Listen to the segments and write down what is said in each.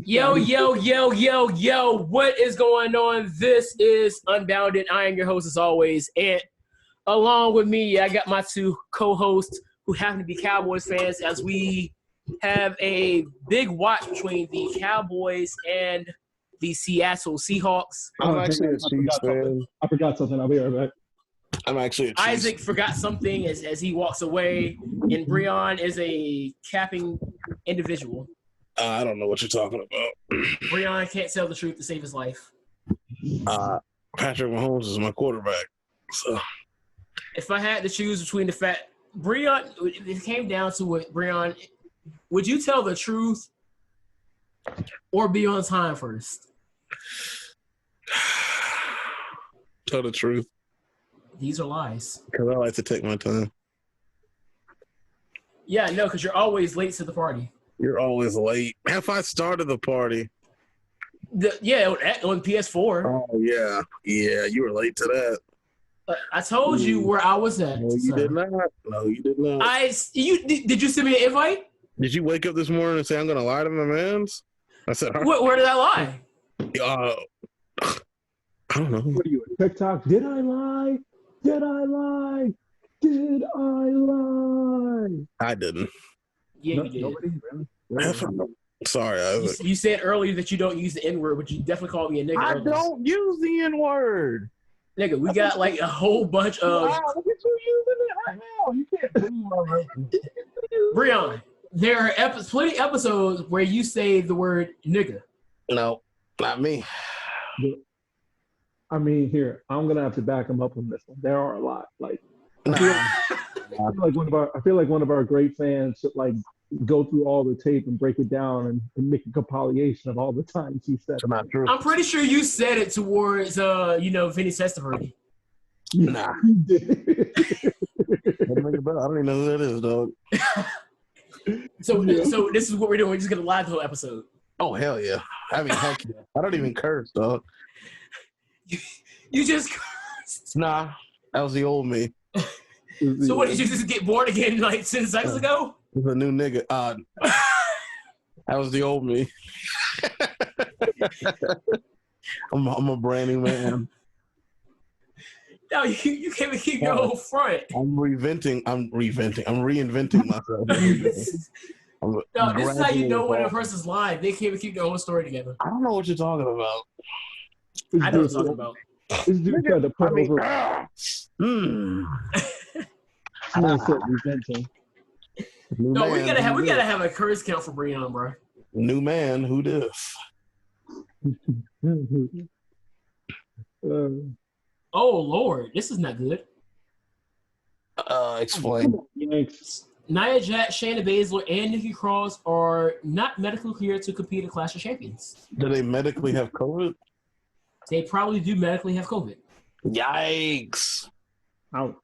Yo, yo, yo, yo, yo, what is going on? This is Unbounded. I am your host as always. And along with me, I got my two co-hosts who happen to be Cowboys fans as we have a big watch between the Cowboys and the Seattle Seahawks. I'm actually a Chiefs fan. I forgot something. I'll be right back. I'm actually a Chiefs. Isaac forgot something as he walks away, and Breon is a capping individual. I don't know what you're talking about. Breon can't tell the truth to save his life. Patrick Mahomes is my quarterback. So If I had to choose between the fact, Breon, it came down to it, Breon, would you tell the truth or be on time first? Tell the truth. These are lies. Because I like to take my time. Yeah, no, because you're always late to the party. You're always late. If I started the party. On PS4. Oh, yeah. Yeah, you were late to that. I told you where I was at. No, you did not. No, you did not. Did you send me an invite? Did you wake up this morning and say, I'm going to lie to my mans? I said, Where did I lie? I don't know. What are you, TikTok? Did I lie? Did I lie? Did I lie? I didn't. Yeah, No, you did. nobody? Really? Sorry. You said earlier that you don't use the N-word, but you definitely called me a nigga. I earlier. don't use the N-word. Nigga, we got like a whole bunch of... Wow, look at you using it right now. You can't believe my reference. Breon, there are plenty of episodes where you say the word nigga. No, not me. I mean, here, I'm gonna have to back him up on this one. There are a lot. Like, I feel like one of our great fans should like go through all the tape and break it down and make a compilation of all the times he said. It's not true. I'm pretty sure you said it towards Vinny Testaverde. Nah. You did. I don't even know who that is, dog. So this is what we're doing. We're just gonna live the whole episode. Oh hell yeah! I mean, heck yeah. I don't even curse, dog. You just cursed. Nah, that was the old me. So what, did you just get born again like 10 seconds ago? The new nigga. That was the old me. I'm a brand new man. No, you can't even keep your whole front. I'm reinventing myself. No, this is how you know when a person's lying. They can't even keep their whole story together. I don't know what you're talking about. I know what you're talking about. This dude tried to put over. No, we gotta have a curse count for Breon, bro. New man, who this? Oh Lord, this is not good. Explain. Nia Jax, Shayna Baszler, and Nikki Cross are not medically cleared to compete at Clash of Champions. Do they medically have COVID? They probably do medically have COVID. Yikes. Ouch.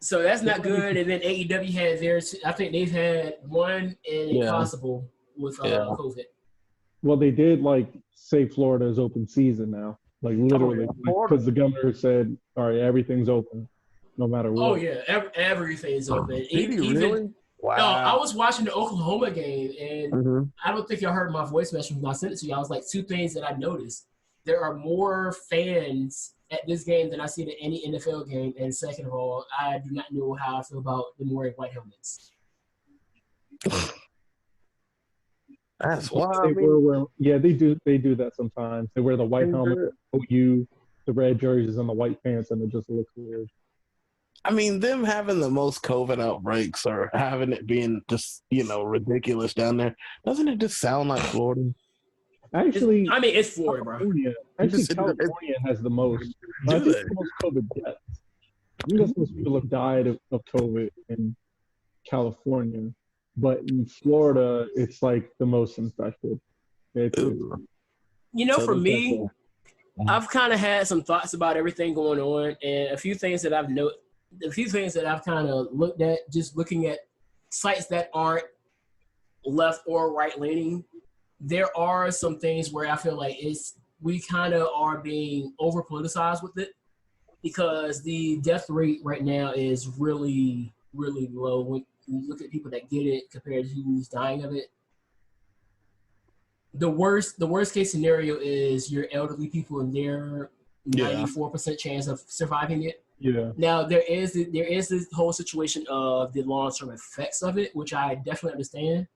So that's not good. And then AEW had theirs. I think they've had one and Impossible with COVID. Well, they did like say Florida's open season now. Like literally, because the governor said, "All right, everything's open, no matter what." Oh yeah, everything's open. Really? Wow. No, I was watching the Oklahoma game, and I don't think y'all heard my voice message when I sent it to you. I was like, two things that I noticed: there are more fans at this game than I see at any NFL game, and second of all, I do not know how I feel about them wearing white helmets. That's why. They do that sometimes. They wear the white helmet, OU, the red jerseys, and the white pants, and it just looks weird. I mean, them having the most COVID outbreaks or having it being just, ridiculous down there, doesn't it just sound like Florida? Actually, it's Florida, bro. California has the most. I think the most COVID deaths. I think that's most people have died of COVID in California. But in Florida, it's like the most infected. For me, I've kind of had some thoughts about everything going on, and a few things that I've kind of looked at, just looking at sites that aren't left or right leaning. There are some things where I feel like we kind of are being over politicized with it, because the death rate right now is really, really low when you look at people that get it compared to who's dying of it. the worst case scenario is your elderly people and their 94% chance of surviving it. Yeah. Now there is this whole situation of the long-term effects of it, which I definitely understand.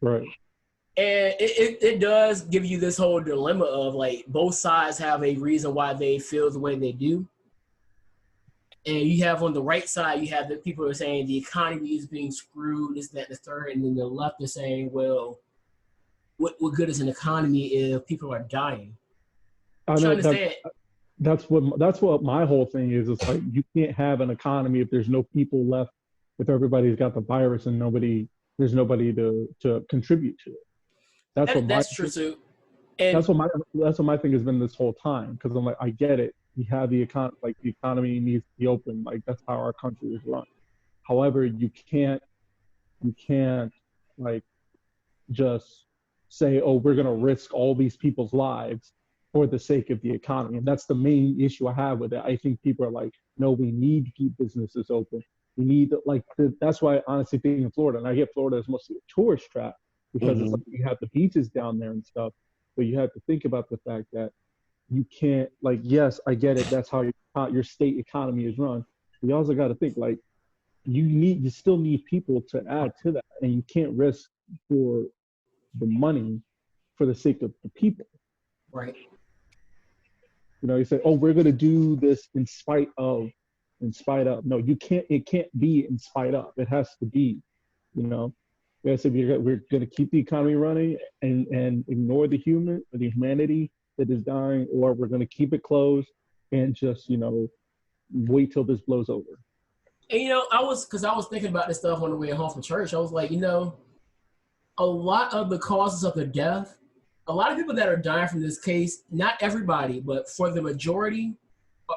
Right. And it does give you this whole dilemma of like both sides have a reason why they feel the way they do. And you have on the right side, you have the people who are saying the economy is being screwed, this, that, and the third. And then the left is saying, well, what good is an economy if people are dying? I know that's what my whole thing is. It's like you can't have an economy if there's no people left, if everybody's got the virus and there's nobody to contribute to it. That's true too. And that's what my thing has been this whole time. Because I'm like, I get it. We have the economy needs to be open. Like that's how our country is run. However, you can't like just say, oh, we're gonna risk all these people's lives for the sake of the economy. And that's the main issue I have with it. I think people are like, no, we need to keep businesses open. We need to, that's why I honestly think in Florida, and I get Florida as mostly a tourist trap because it's like you have the beaches down there and stuff, but you have to think about the fact that you can't, like, yes, I get it. That's how your state economy is run. But you also got to think like you still need people to add to that, and you can't risk for the money for the sake of the people. Right. You know, you say, oh, we're going to do this in spite of. No, you can't, it can't be in spite of. It has to be, you know. We said we're going to keep the economy running and ignore the humanity that is dying, or we're going to keep it closed and just, you know, wait till this blows over. And, you know, I was thinking about this stuff on the way home from church. I was like, you know, a lot of the causes of the death, a lot of people that are dying from this case, not everybody, but for the majority,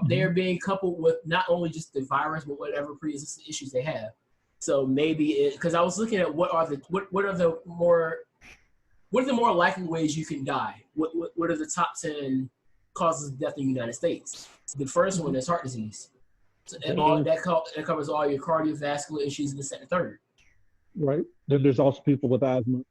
they're being coupled with not only just the virus, but whatever pre-existing issues they have. So maybe because I was looking at what are the more likely ways you can die? What are the top 10 causes of death in the United States? The first one is heart disease. So that covers all your cardiovascular issues in the second, third. Right. Then there's also people with asthma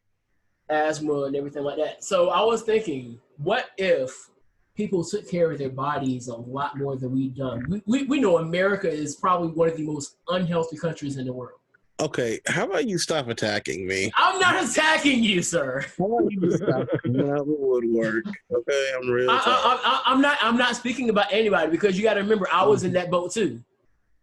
and everything like that. So I was thinking, what if people took care of their bodies a lot more than we've done? We know America is probably one of the most unhealthy countries in the world. Okay, how about you stop attacking me? I'm not attacking you, sir. How about you stop coming out the woodwork? Okay, I'm real. I'm not speaking about anybody because you got to remember I was in that boat too.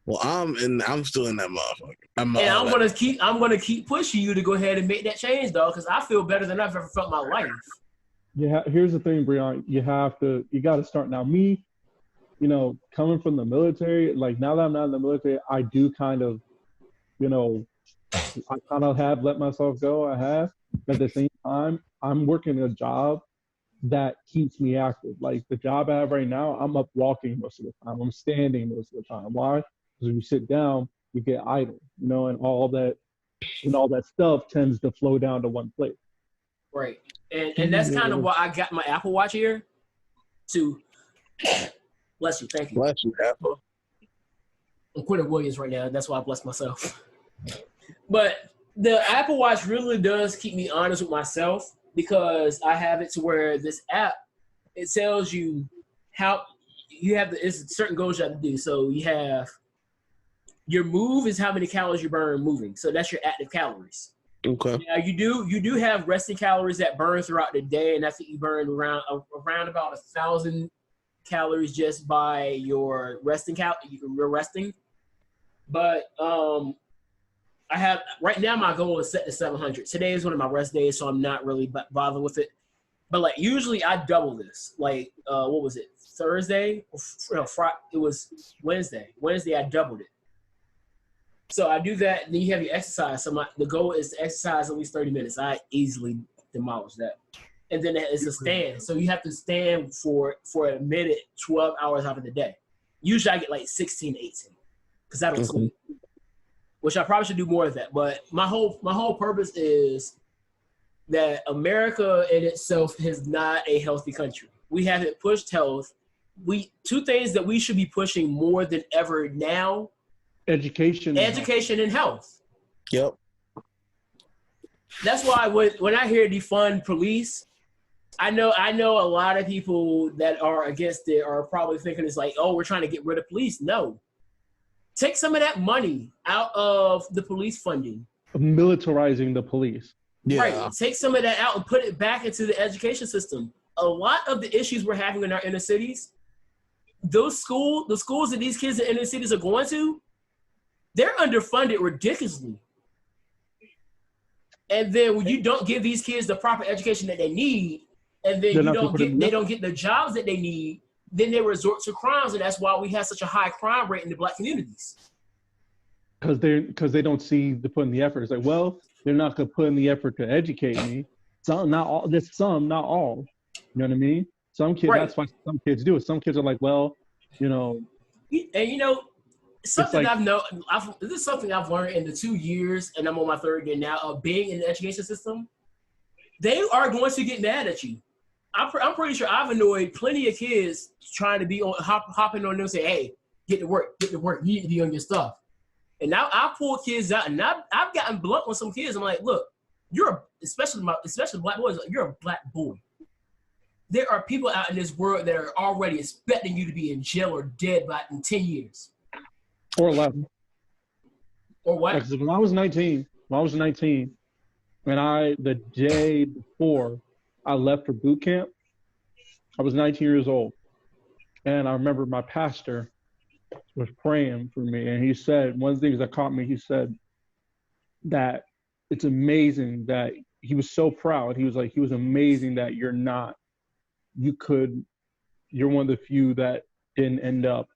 Well, I'm still in that motherfucker. I'm gonna keep pushing you to go ahead and make that change, though, because I feel better than I've ever felt in my life. Yeah, here's the thing, Breon. You got to start now. Me, you know, coming from the military, like now that I'm not in the military, I do kind of, you know, I kind of have let myself go. I have, but at the same time, I'm working a job that keeps me active. Like the job I have right now, I'm up walking most of the time. I'm standing most of the time. Why? Because when you sit down, you get idle, you know, and all that stuff tends to flow down to one place. Right. And that's kind of why I got my Apple Watch here to bless you. Thank you. Bless you, Apple. I'm Quentin Williams right now. That's why I bless myself. But the Apple Watch really does keep me honest with myself because I have it to where this app, it tells you how you have it's certain goals you have to do. So you have your move is how many calories you burn moving. So that's your active calories. Okay. Now you do have resting calories that burn throughout the day, and I think you burn around about 1,000 calories just by your resting your resting. But I have right now my goal is set to 700. Today is one of my rest days, so I'm not really bothered with it. But like usually I double this. Like what was it? Thursday? No, Friday. It was Wednesday. Wednesday I doubled it. So I do that, and then you have your exercise. So the goal is to exercise at least 30 minutes. I easily demolish that. And then it's a stand. So you have to stand for a minute, 12 hours out of the day. Usually I get like 16 to 18 because I don't sleep, which I probably should do more of that. But my whole purpose is that America in itself is not a healthy country. We haven't pushed health. Two things that we should be pushing more than ever now. Education and health. Yep. That's why when I hear defund police, I know a lot of people that are against it are probably thinking it's like, oh, we're trying to get rid of police. No. Take some of that money out of the police funding. Militarizing the police. Yeah. Right. Take some of that out and put it back into the education system. A lot of the issues we're having in our inner cities, the schools that these kids in inner cities are going to, they're underfunded ridiculously. And then when you don't give these kids the proper education that they need, and then they don't get the jobs that they need, then they resort to crimes, and that's why we have such a high crime rate in the Black communities. Because they don't see the put in the effort. It's like, well, they're not gonna put in the effort to educate me. Some, not all. There's some, not all. You know what I mean? Some kids. Right. That's why some kids do it. Some kids are like, well, you know. And something like, this is something I've learned in the 2 years, and I'm on my third year now of being in the education system. They are going to get mad at you. I'm pretty sure I've annoyed plenty of kids trying to be hopping on them and say, hey, get to work, you need to be on your stuff. And now I pull kids out, and I've gotten blunt with some kids. I'm like, look, especially Black boys, you're a Black boy. There are people out in this world that are already expecting you to be in jail or dead in 10 years. Or 11. Or what? When I was 19, the day before I left for boot camp, I was 19 years old. And I remember my pastor was praying for me. And he said, one of the things that caught me, he said that it's amazing that he was so proud. He was like, he was amazing that you're one of the few that didn't end up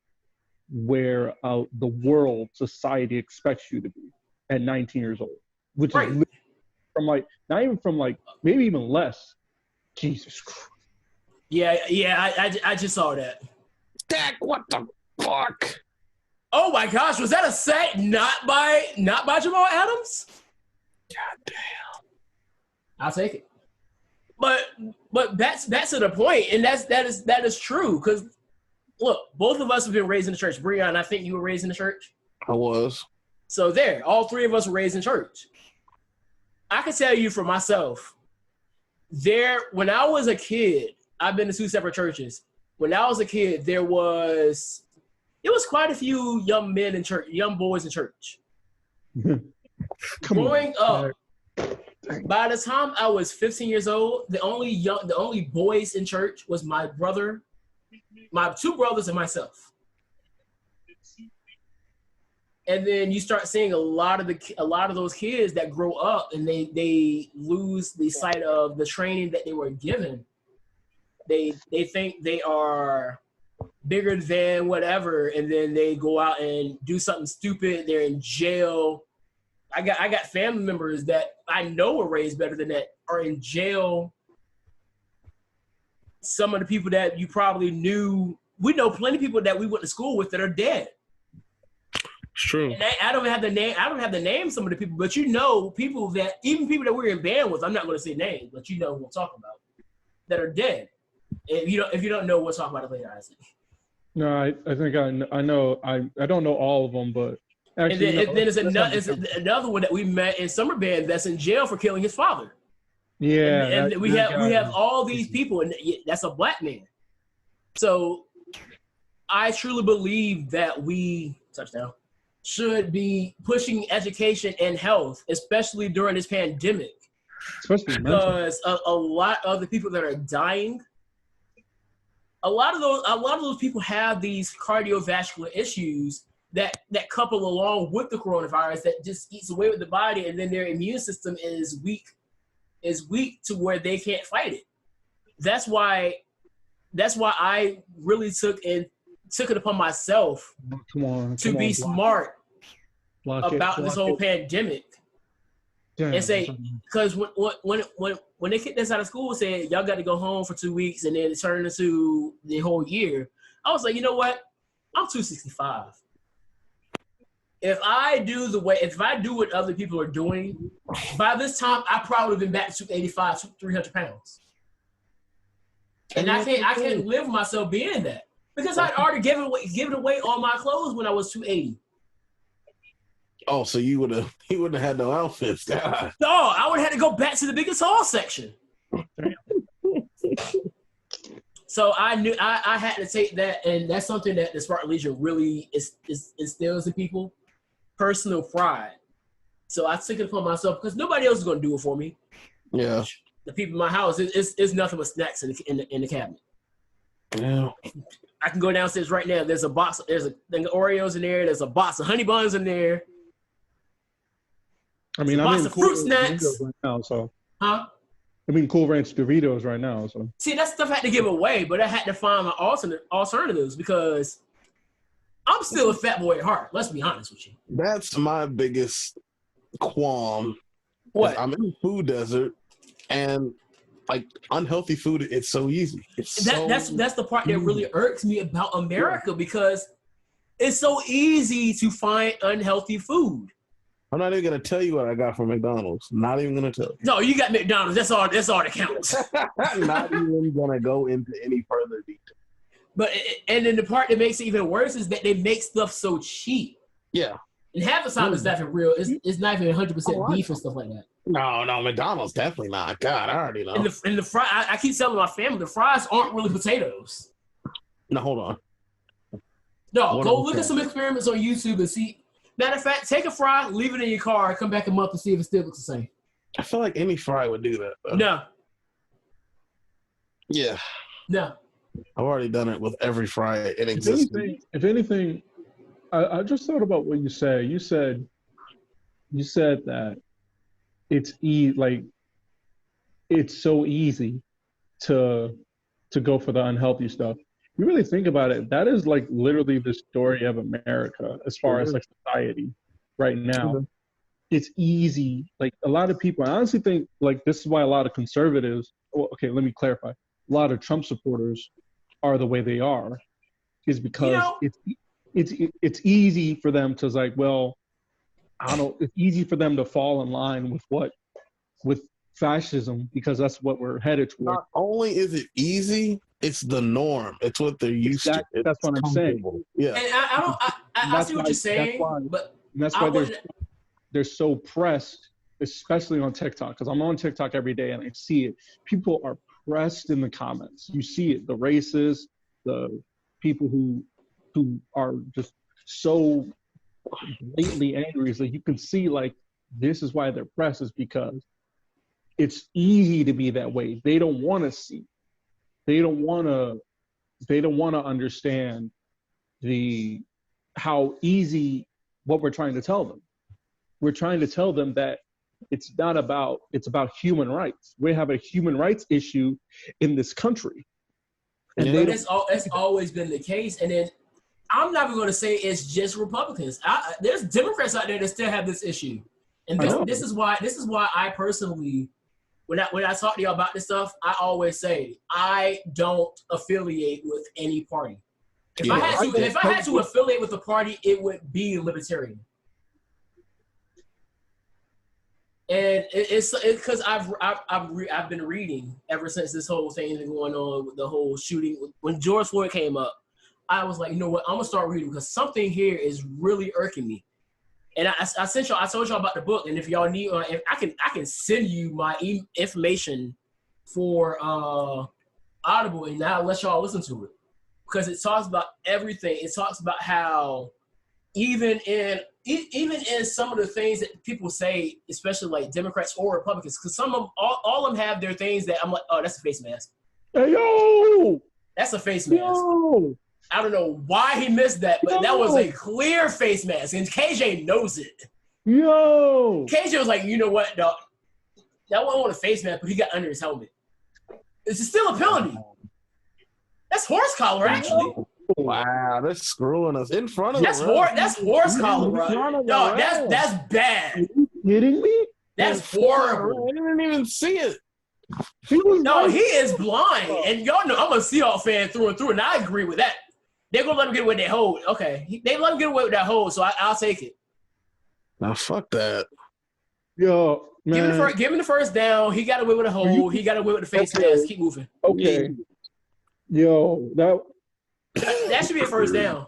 where the world, society expects you to be at 19 years old, which right. Is from like, not even from like, maybe even less. Jesus Christ. Yeah, I just saw that. Dak, what the fuck? Oh my gosh, was that a sack not by Jamal Adams? God damn. I'll take it. But that's to the point, and that is true. Because look, both of us have been raised in the church. Breon, I think you were raised in the church. I was. So all three of us were raised in church. I can tell you for myself, when I was a kid, I've been to two separate churches. When I was a kid, there was quite a few young men in church, young boys in church. Growing up, by the time I was 15 years old, the only boys in church was my brother, my two brothers, and myself. And then you start seeing a lot of those kids that grow up and they lose the sight of the training that they were given. They think they are bigger than whatever, and then they go out and do something stupid. They're in jail. I got family members that I know were raised better than that are in jail. Some of the people that you probably knew, we know plenty of people that we went to school with that are dead. It's true. And I don't have the name some of the people, but people that we're in band with, I'm not going to say names, but we'll talk about, that are dead. If you don't know, we'll talk about it later, Isaac. No, I think I know. I don't know all of them, but actually, and then there's another one that we met in summer band that's in jail for killing his father. Yeah, and we have all these people, and that's a Black man. So I truly believe that we should be pushing education and health, especially during this pandemic, because a lot of the people that are dying, a lot of those people have these cardiovascular issues that couple along with the coronavirus that just eats away with the body, and then their immune system is weak to where they can't fight it. That's why I really took it upon myself to be smart about this whole pandemic. And say, because when they kicked us out of school and said, y'all got to go home for 2 weeks, and then it turned into the whole year, I was like, you know what? I'm 265. If I do what other people are doing, by this time, I probably have been back to 285, 300 pounds. And I can't live with myself being that. Because I'd already given away all my clothes when I was 280. Oh, so he would have had no outfits. God. No, I would have had to go back to the biggest hall section. So I knew I had to take that, and that's something that the Spartan Legion really instills in people, personal pride. So I took it upon myself because nobody else is going to do it for me. Yeah. The people in my house, it's nothing but snacks in the cabinet. Yeah. I can go downstairs right now. There's a box. There's a thing of Oreos in there. There's a box of honey buns in there. I mean, box of fruit snacks right now, so. Huh? I mean, Cool Ranch Doritos right now. So see, that stuff I had to give away, but I had to find my alternatives because I'm still a fat boy at heart. Let's be honest with you. That's my biggest qualm. What? I'm in the food desert, and like unhealthy food, it's so easy. That's the part that really irks me about America because it's so easy to find unhealthy food. I'm not even gonna tell you what I got from McDonald's. Not even gonna tell you. No, you got McDonald's. That's all that counts. Not even gonna go into any further detail. But and then the part that makes it even worse is that they make stuff so cheap. Yeah. And half the time it's not even real. It's not even 100% beef and stuff like that. No, McDonald's definitely not. God, I already know. And the fry, I keep telling my family the fries aren't really potatoes. No, hold on. No, go look at some experiments on YouTube and see. Matter of fact, take a fry, leave it in your car, come back a month and see if it still looks the same. I feel like any fry would do that, though. No. Yeah. No. I've already done it with every fry in existence. If anything, I just thought about what you said. You said that it's so easy to go for the unhealthy stuff. You really think about it, that is like literally the story of America as far as like society right now. It's easy. Like a lot of people, I honestly think like this is why a lot of conservatives, well, okay, let me clarify. A lot of Trump supporters are the way they are, is because it's easy for them to like, well, I don't know, it's easy for them to fall in line with fascism because that's what we're headed toward. Not only is it easy, it's the norm. It's what they're used to. That's what I'm saying. Yeah. And I see what you're saying, but that's why they're so pressed, especially on TikTok, because I'm on TikTok every day and I see it. People are pressed in the comments. You see it, the racists, the people who are just so blatantly angry. It's like you can see like this is why they're pressed, is because it's easy to be that way. They don't want to see. They don't want to understand how easy what we're trying to tell them. We're trying to tell them that it's about human rights. We have a human rights issue in this country. And that's always been the case. And then I'm not even going to say it's just Republicans. There's Democrats out there that still have this issue. And this is why I personally, when I talk to y'all about this stuff, I always say I don't affiliate with any party. If I had to affiliate with a party, it would be libertarian. And it's because I've been reading ever since this whole thing has been going on with the whole shooting. When George Floyd came up, I was like, you know what? I'm gonna start reading because something here is really irking me. And I told y'all about the book, and if y'all need, if I can send you my information for Audible, and I'll let y'all listen to it because it talks about everything. It talks about how even in some of the things that people say, especially like Democrats or Republicans, because some of all of them have their things that I'm like, oh, that's a face mask. Hey yo, that's a face mask. Yo. I don't know why he missed that, but that was a clear face mask, and KJ knows it. Yo, KJ was like, you know what, dog? That wasn't a face mask, but he got under his helmet. It's still a penalty. That's horse collar, actually. Wow, they're screwing us in front of that's horse collar, bro. No, that's bad. Are you kidding me? That's horrible. I didn't even see it. He is blind, and y'all know I'm a Seahawks fan through and through, and I agree with that. They're gonna let him get away with that hold. Okay, they let him get away with that hold, so I'll take it. Now fuck that. Yo, man. Give him the first down. He got away with a hold. He got away with the face mask. Keep moving. Okay. Yo, that should be a first down.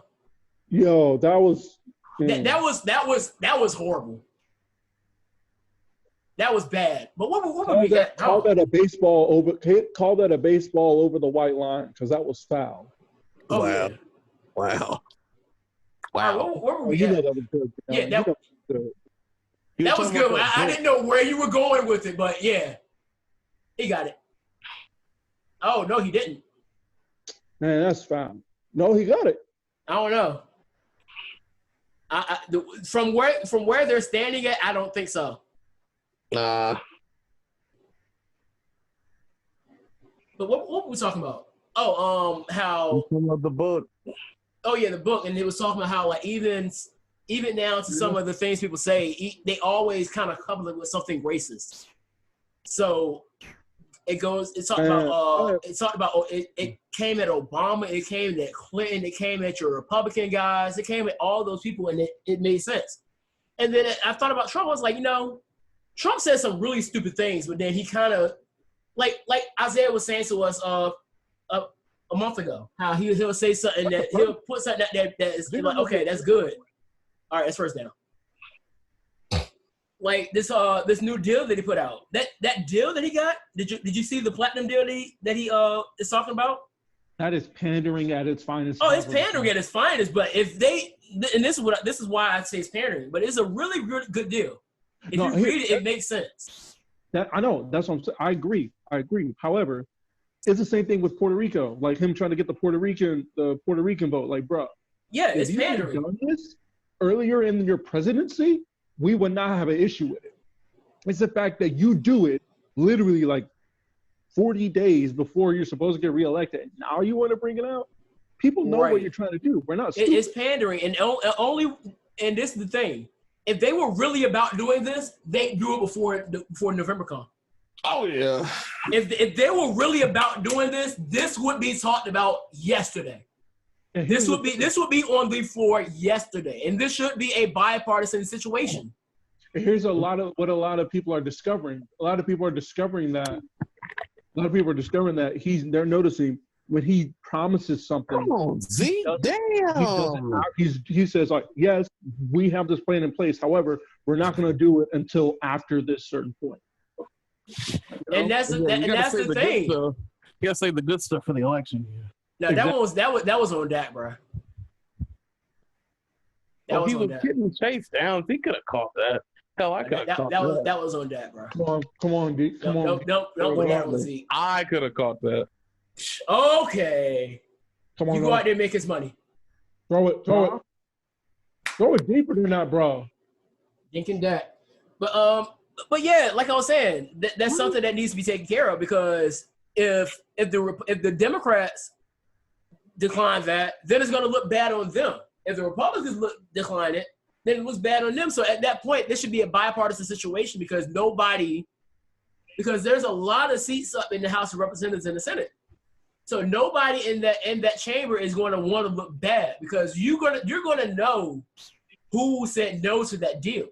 Yo, that was that was horrible. That was bad. But what would be that? Call that a baseball over the white line because that was foul. Oh, wow. yeah. Wow. Wow. Where were we at? That was good. Yeah, that was good. That was good. I didn't know where you were going with it, but yeah. He got it. Oh, no, he didn't. Man, that's foul. No, he got it. I don't know. From where they're standing at, I don't think so. Nah. But what were we talking about? Oh, how the book. Oh yeah, the book, and it was talking about how like even down to some of the things people say, they always kind of couple it with something racist. So it talked about it came at Obama, it came at Clinton, it came at your Republican guys, it came at all those people, and it made sense. And then I thought about Trump. I was like, Trump said some really stupid things, but then he kind of like Isaiah was saying to us a month ago, how he'll say something that he'll put something that is like, okay, that's good. All right, that's first down. Like this new deal that he put out. That deal that he got, did you see the platinum deal that he is talking about? That is pandering at its finest. Oh, it's pandering at its finest. But if they, and this is why I say it's pandering, but it's a really good deal. If you read it, it makes sense. That I know. That's what I'm saying. I agree. However, it's the same thing with Puerto Rico. Like him trying to get the Puerto Rican vote. Like, bro. Yeah, it's if pandering. you had done this earlier in your presidency, we would not have an issue with it. It's the fact that you do it literally like 40 days before you're supposed to get reelected. And now you want to bring it out? People know what you're trying to do. We're not stupid. It's pandering. And this is the thing. If they were really about doing this, they'd do it before November comes. Oh, yeah. If they were really about doing this would be talked about yesterday. This would be on the floor yesterday, and this should be a bipartisan situation. Here's what a lot of people are discovering. A lot of people are discovering that they're noticing when he promises something. Come on, Z, damn. He says like, yes, we have this plan in place. However, we're not going to do it until after this certain point. And that's the thing. You gotta say the good stuff for the election. No, that was on Dak, bro. He was getting chased down. He could have caught that. Hell, I could have caught that. That was on Dak, bro. Come on, dude. Come on. Don't put that on Zeke. I could have caught that. Okay. Come on. You go out there and make his money. Throw it. Throw it deeper than that, bro. Thinking that. But yeah, like I was saying, that's something that needs to be taken care of, because if the Democrats decline that, then it's going to look bad on them. If the Republicans decline it, then it looks bad on them. So at that point, this should be a bipartisan situation, because there's a lot of seats up in the House of Representatives and the Senate. So nobody in that chamber is going to want to look bad, because you're gonna know who said no to that deal.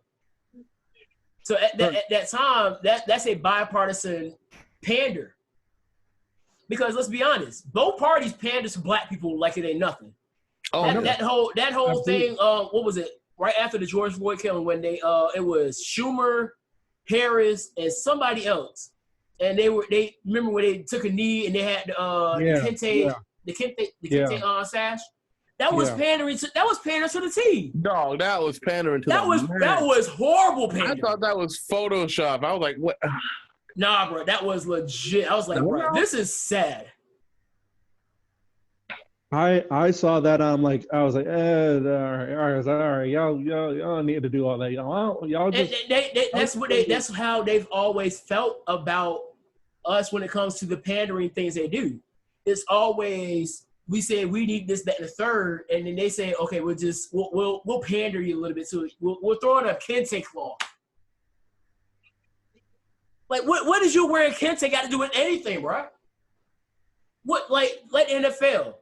So at that time, that's a bipartisan pander. Because let's be honest, both parties pander to black people like it ain't nothing. Oh, that whole thing. What was it? Right after the George Floyd killing, when it was Schumer, Harris, and somebody else, and they remember when they took a knee and they had the Kente sash. That was pandering to the team. Dog, that was pandering to that was horrible pandering. I thought that was Photoshop. I was like, what? Nah, bro, that was legit. I was like, bro, this is sad. I saw that. I was like, all right, y'all need to do all that. Y'all just. That's how they've always felt about us when it comes to the pandering things they do. It's always, we say we need this, that, and the third, and then they say, okay, we'll pander you a little bit to it. We'll throw in a Kente clause. Like, what does you wearing Kente got to do with anything, bro? What, like NFL?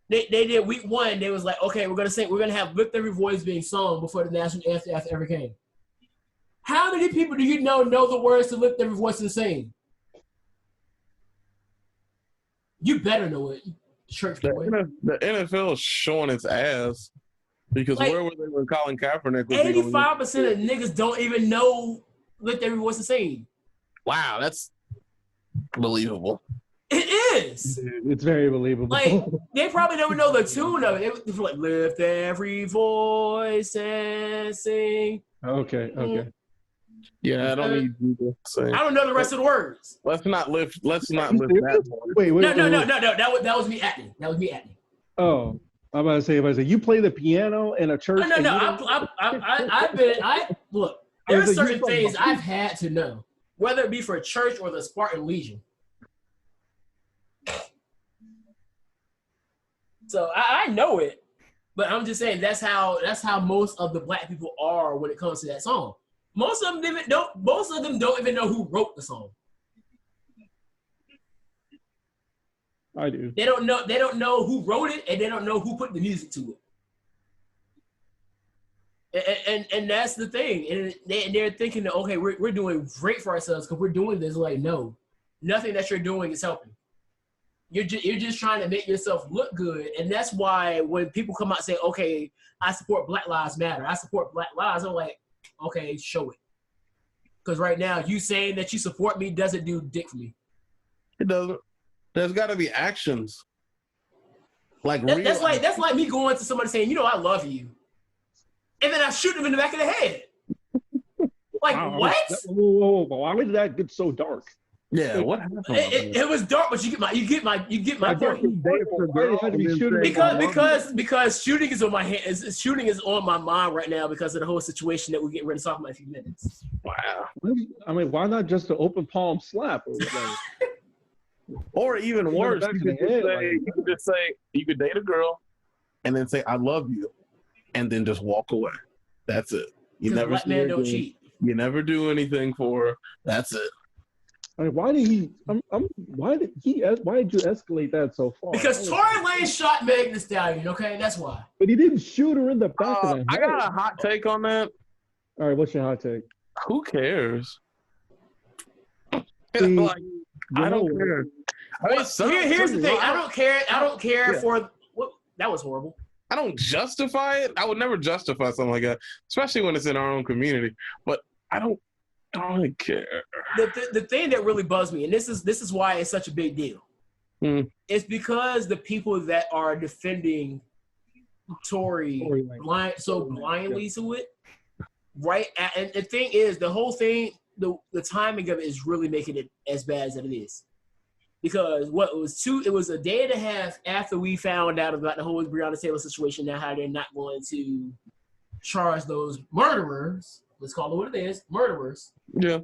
They did week 1. They was like, okay, we're gonna have Lift Every Voice being sung before the national anthem after every game. How many people do you know the words to Lift Every Voice and sing? You better know it, church boy. The NFL is showing its ass, because where were they when Colin Kaepernick was 85% of niggas don't even know lift every voice the same. Wow, that's believable. It is. It's very believable. Like, they probably never know the tune of it. They like, lift every voice and sing. Okay. Yeah, I don't need you to say. I don't know the rest of the words. Let's not lift that voice. Wait. No. That was me acting. Oh, I'm about to say, you play the piano in a church. No. Look. There are certain things I've had to know, whether it be for a church or the Spartan Legion. So I know it, but I'm just saying that's how most of the black people are when it comes to that song. Most of them don't even know who wrote the song. I do. They don't know who wrote it, and they don't know who put the music to it. And that's the thing. And they're thinking that, okay, we're doing great for ourselves because we're doing this. Like, no, nothing that you're doing is helping. You're just trying to make yourself look good. And that's why when people come out and say, okay, I support Black Lives Matter, I support Black Lives, I'm like, okay, show it. Because right now, you saying that you support me doesn't do dick for me. It doesn't. There's got to be actions. That's like me going to somebody saying, I love you. And then I shoot them in the back of the head. Like, wow, what? Whoa. Why did that get so dark? Yeah, what happened? It was dark, but you get my point. Because shooting is on my hand. Shooting is on my mind right now because of the whole situation that we're getting ready to talk about in a few minutes. Wow. I mean, why not just an open palm slap? Or even worse, you could date a girl and then say, I love you, and then just walk away. That's it. You never black man don't cheat. You never do anything for her. That's it. I mean, why did you escalate that so far? Because Tory Lanez shot Megan Thee Stallion, okay? That's why. But he didn't shoot her in the back of the head. I got a hot take on that. All right, what's your hot take? Who cares? See, I don't care. Here's the thing. I don't care for what that was horrible. I don't justify it. I would never justify something like that, especially when it's in our own community. But I don't care. The thing that really bugs me, and this is why it's such a big deal, it's because the people that are defending Tory blindly to it, right? And the thing is, the whole thing, the timing of it is really making it as bad as it is. Because it was a day and a half after we found out about the whole Breonna Taylor situation, now how they're not going to charge those murderers, let's call it what it is, murderers. Yeah.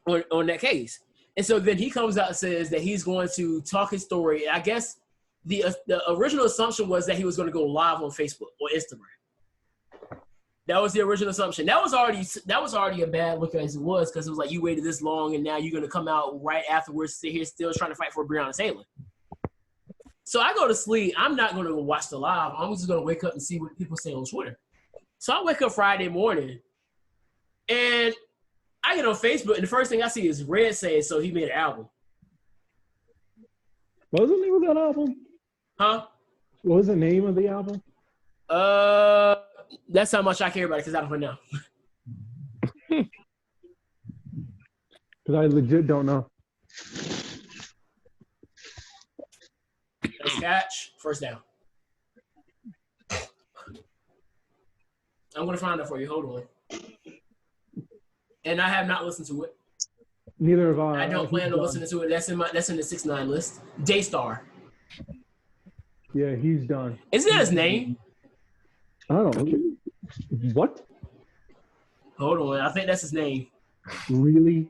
On that case. And so then he comes out and says that he's going to talk his story. I guess the original assumption was that he was going to go live on Facebook or Instagram. That was the original assumption. That was already a bad look as it was, because it was like, you waited this long and now you're going to come out right afterwards, sit here still trying to fight for Breonna Taylor. So I go to sleep. I'm not going to go watch the live. I'm just going to wake up and see what people say on Twitter. So I wake up Friday morning and I get on Facebook and the first thing I see is Red saying, so he made an album. What was the name of that album? Huh? What was the name of the album? That's how much I care about it because I don't know. Because I legit don't know. Nice catch. First down. I'm going to find it for you. Hold on. And I have not listened to it. Neither have I. I don't plan on listening to it. That's in the 6ix9ine list. Daystar. Yeah, he's done. Isn't that his name? I don't know. What? Hold on. I think that's his name. Really?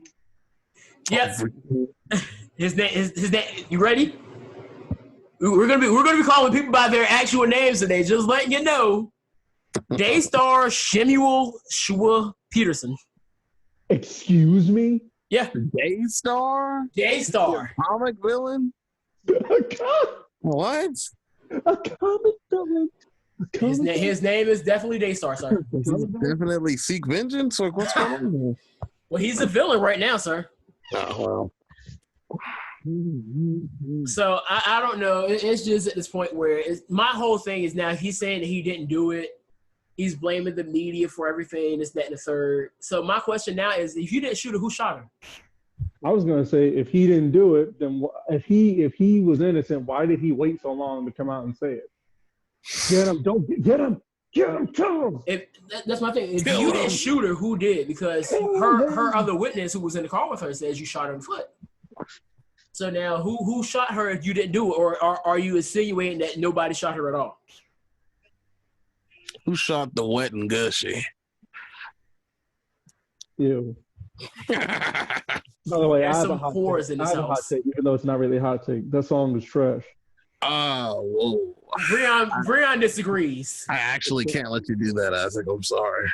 Yes. His name. You ready? We're gonna be calling people by their actual names today. Just letting you know. Daystar Shemuel Shua Peterson. Excuse me? Yeah. Daystar? Comic villain? What? A comic villain. His name is definitely Daystar, sir. Definitely seek vengeance, or what's going on here? Well, he's a villain right now, sir. Oh, well. So I don't know. It's just at this point where my whole thing is now he's saying that he didn't do it. He's blaming the media for everything, this, that, and the third. So my question now is, if you didn't shoot her, who shot her? I was gonna say if he didn't do it, then if he was innocent, why did he wait so long to come out and say it? Get him! Don't get him! Get him! Kill him! That's my thing. If you didn't shoot her, who did? Because her other witness who was in the car with her says you shot her in the foot. So now, who shot her if you didn't do it, or are you insinuating that nobody shot her at all? Who shot the wet and gushy? Ew. By the way, There's I have some whores in this a hot house. take, even though it's not really a hot take. That song is trash. Oh, whoa. Breon disagrees. I actually can't let you do that, Isaac. I'm sorry.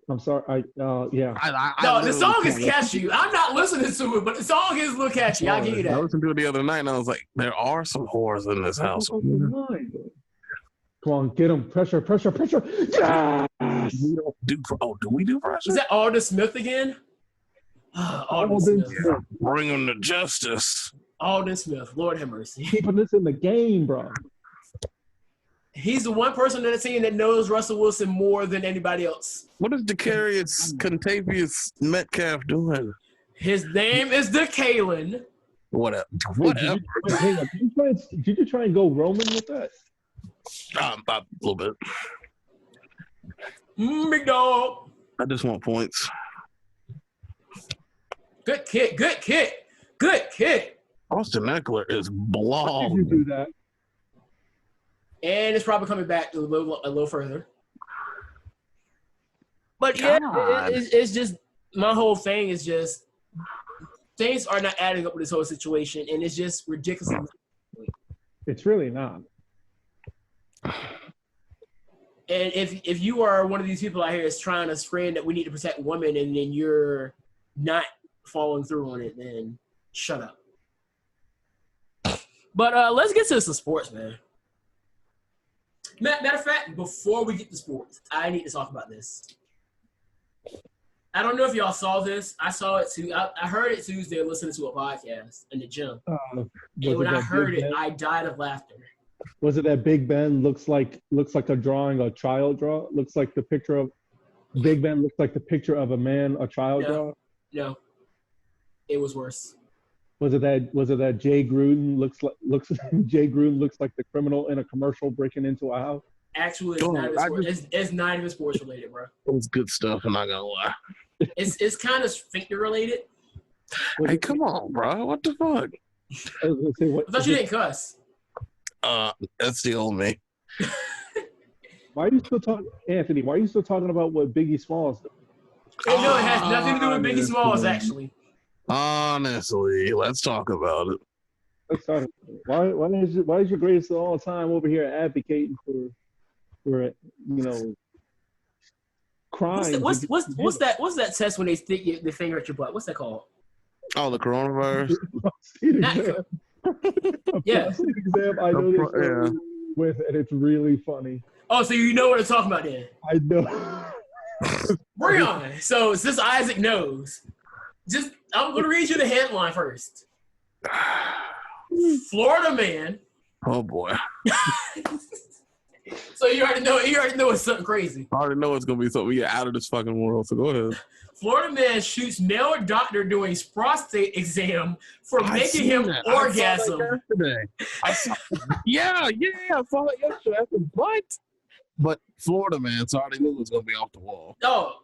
I'm sorry. Yeah. No, the song is catchy. I'm not listening to it, but the song is a little catchy. I'll give you that. I listened to it the other night, and I was like, there are some whores in this house. Come on, get him. Pressure. Yes! Do we do pressure? Is that Alden Smith again? Alden Smith. Yeah, bring him to justice. Alden Smith. Lord have mercy. Keeping this in the game, bro. He's the one person on the team that knows Russell Wilson more than anybody else. What is Decarius Contavious Metcalf doing? His name is DeKalen. Whatever. Did you try and go Roman with that? A little bit. Big dog. I just want points. Good kick. Austin Eckler is Why did blonde. you do that? And it's probably coming back a little further. But yeah, it's just, my whole thing is just, things are not adding up with this whole situation, and it's just ridiculous. It's really not. And if you are one of these people out here that's trying to scream that we need to protect women, and then you're not following through on it, then shut up. But let's get to some sports, man. Matter of fact, before we get to sports, I need to talk about this. I don't know if y'all saw this. I saw it too. I heard it Tuesday listening to a podcast in the gym. And when I heard it, I died of laughter. Was it that Big Ben looks like a drawing a child draw? Looks like the picture of Big Ben looks like the picture of a man a child draw? No. It was worse. Was it that Jay Gruden looks Jay Gruden looks like the criminal in a commercial breaking into a house? Actually, it's not even sports related, bro. It was good stuff, I'm not gonna lie. It's kind of sphincter related. Hey, come on, bro. What the fuck? I thought you didn't cuss. That's the old me. Why are you still talking, Anthony? Why are you still talking about what Biggie Smalls did? No, it has nothing to do with Biggie Smalls, actually. Honestly, let's talk about it. Let's talk. Why is your greatest of all time over here advocating for crime? What's that test when they stick the finger at your butt? What's that called? Oh, the coronavirus. Yeah. Exam I know this with, and it's really funny. Oh, so you know what I'm talking about then? I know. Bring on. So since Isaac knows, I'm gonna read you the headline first. Florida man. Oh boy. So you already know it's something crazy. I already know it's gonna be something out of this fucking world. So go ahead. Florida man shoots male doctor doing prostate exam for making him orgasm. I saw I saw that yesterday. I said, what? But Florida man, so I already knew it was gonna be off the wall. Oh,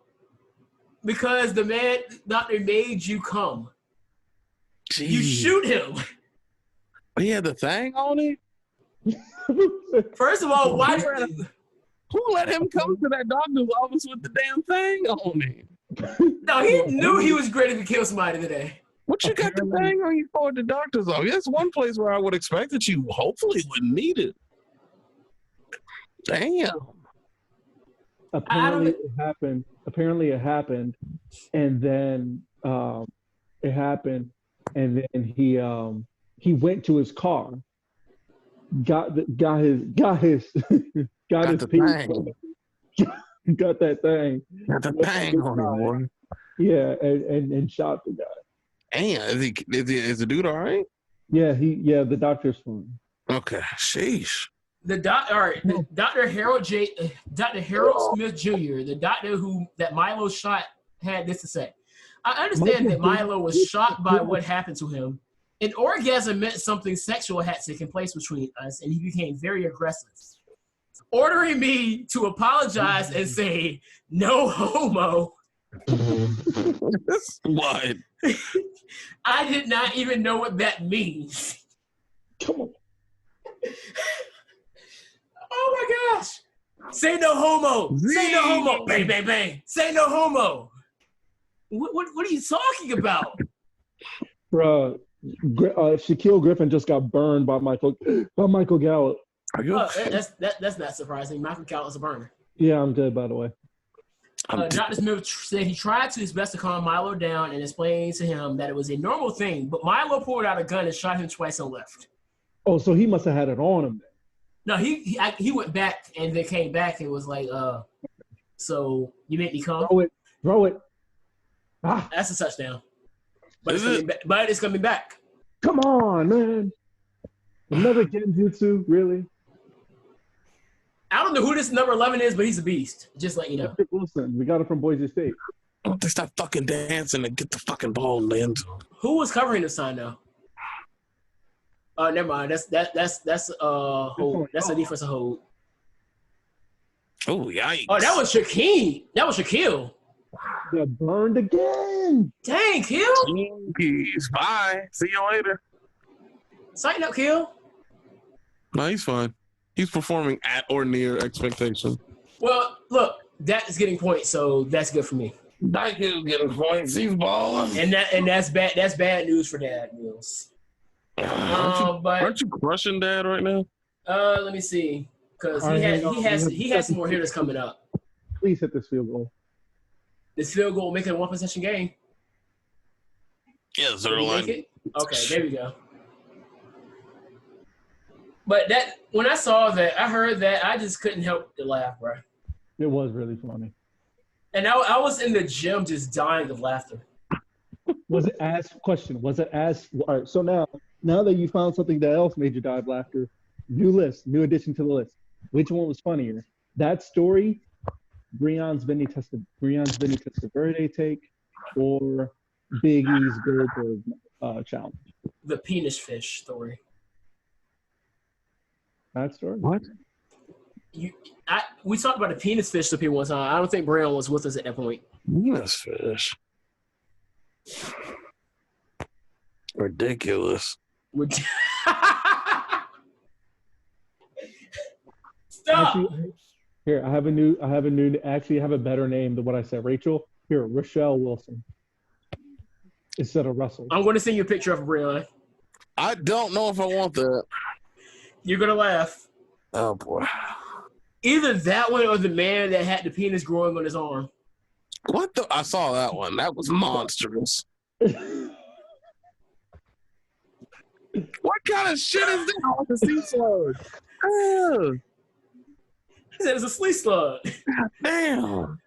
because the man doctor made you come. Jeez. You shoot him. He had the thing on him? First of all, why? Who let him come to that doctor's office with the damn thing on him? No, he knew he was ready to kill somebody today. What you got the thing on you for at the doctor's office? That's one place where I would expect that you hopefully wouldn't need it. Damn. Apparently it happened, and then it happened, and then he went to his car, got his thing. Got that thing. Got the thing on him, boy. Yeah, and shot the guy. Damn, is the dude all right? Yeah, the doctor's fine. Okay, sheesh. Dr. Harold Smith Jr., the doctor that Milo shot, had this to say. I understand that Milo was shocked by what happened to him. An orgasm meant something sexual had taken place between us, and he became very aggressive, ordering me to apologize and say, "No homo." What? I did not even know what that means. Come on. Oh my gosh. Say no homo. Say no homo. Bang, bang, bang. Say no homo. What are you talking about? Bruh, Shaquille Griffin just got burned by Michael Gallup. Are you okay? That's not surprising. Michael Gallup's a burner. Yeah, I'm dead, by the way. Dr. Smith said he tried to his best to calm Milo down and explain to him that it was a normal thing, but Milo pulled out a gun and shot him twice and left. Oh, so he must have had it on him then. No, he went back and then came back and was like, so you make me come? Throw it. Ah. That's a touchdown. But it's coming back. Come on, man. Another Genjutsu, really? I don't know who this number 11 is, but he's a beast. Just let you know. Wilson, we got it from Boise State. They stop fucking dancing and get the fucking ball in the end zone. Who was covering the sign though? Never mind. That's hold. That's a defensive hold. Oh, yikes. Oh, that was Shaquille. That was Shaquille. Got burned again. Dang, Kill. Jeez. Bye. See you later. Sighten up, Kill. No, he's fine. He's performing at or near expectation. Well, look, that is getting points, so that's good for me. That kid's getting points. He's balling. And that's bad. That's bad news for Dad, Mills. Aren't you crushing Dad right now? Let me see, because he has some more hitters coming up. Please hit this field goal. This field goal will make it a one possession game. Yeah, Zerline. Okay, there we go. But when I saw that, I heard that, I just couldn't help to laugh, bro. It was really funny. And I was in the gym just dying of laughter. Was it as all right, so now that you found something that else made you die of laughter, new addition to the list. Which one was funnier? That story, Breon's Vinny Testaverde take, or Big E's Goldberg challenge? The penis fish story. That story? What? We talked about the penis fish to people one time. I don't think Breon was with us at that point. Penis fish. Ridiculous. Stop. Actually, here, I have a better name than what I said. Rachel, here, Rochelle Wilson. Instead of Russell. I'm going to send you a picture of Breon. I don't know if I want that. You're going to laugh. Oh, boy. Either that one or the man that had the penis growing on his arm. What the? I saw that one. That was monstrous. What kind of shit is that on the sea slug? He said it's a flea slug. Damn.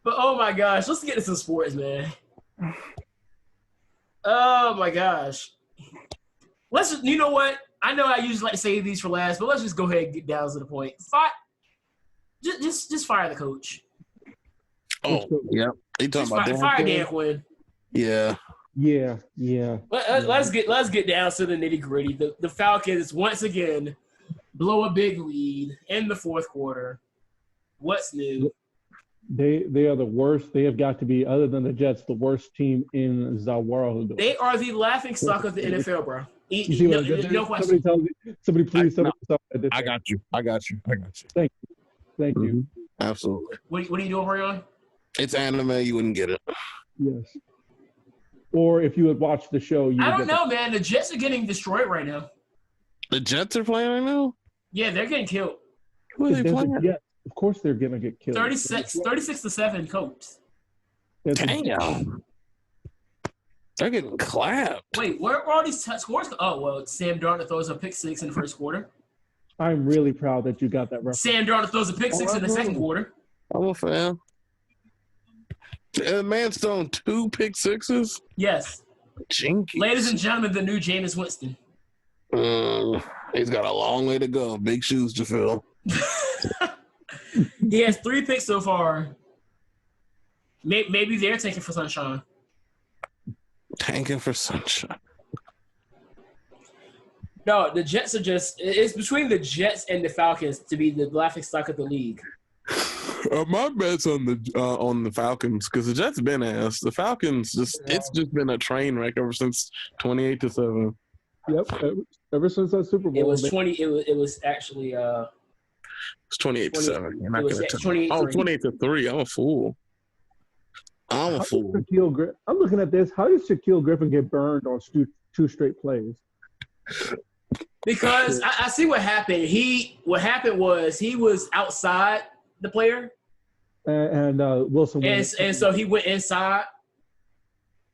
But oh my gosh, let's get into some sports, man. Oh my gosh. You know what? I know I usually like to save these for last, but let's just go ahead and get down to the point. Just fire the coach. Oh, yeah. You talking about fire Dan Quinn. Yeah. Yeah. Let's get down to the nitty gritty. The Falcons once again blow a big lead in the fourth quarter. What's new? They are the worst. They have got to be, other than the Jets, the worst team in the world. They are the laughing stock of the NFL, bro. No question. Somebody please tell me. I got you. Thank you. Absolutely. What are you doing, Brian? It's anime. You wouldn't get it. Yes. Or if you had watched the show, you. I don't know, man. The Jets are getting destroyed right now. The Jets are playing right now? Yeah, they're getting killed. Who are they playing? Yeah, of course they're gonna get killed. 36-7 Colts. Damn. They're getting clapped. Wait, where are all these scores? Oh, well, Sam Darnold throws a pick six in the first quarter. I'm really proud that you got that reference. Sam Darnold throws a pick six in the second quarter. I'm a fan. The man's thrown 2 pick sixes? Yes. Jinkies. Ladies and gentlemen, the new Jameis Winston. He's got a long way to go. Big shoes to fill. He has 3 picks so far. Maybe they're taking for sunshine. Tanking for sunshine. No, the Jets are it's between the Jets and the Falcons to be the laughing stock of the league. My bet's on the Falcons because the Jets been ass. The Falcons it's just been a train wreck ever since 28-7. Yep, ever since that Super Bowl. It was 20. It was actually It's 28-7. You're not it was gonna tell 28-3. Oh, 28-3. I'm a fool. I'm a fool. I'm looking at this. How did Shaquille Griffin get burned on 2 straight plays? Because I see what happened. What happened was he was outside the player, and Wilson and so he went inside.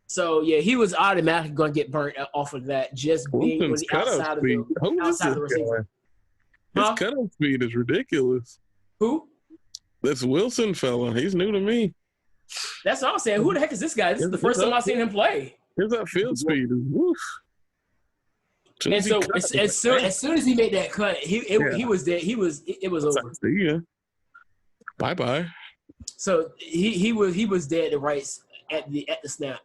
So yeah, he was automatically going to get burnt off of that. Just being on the outside of the receiver. His cutoff speed is ridiculous. Who? This Wilson fella. He's new to me. That's what I'm saying. Who the heck is this guy? This is the first time I've seen him play. Here's that field speed. Woof. And so as soon as he made that cut, he was dead. It was over. See ya. Bye. So he was dead to rights at the snap.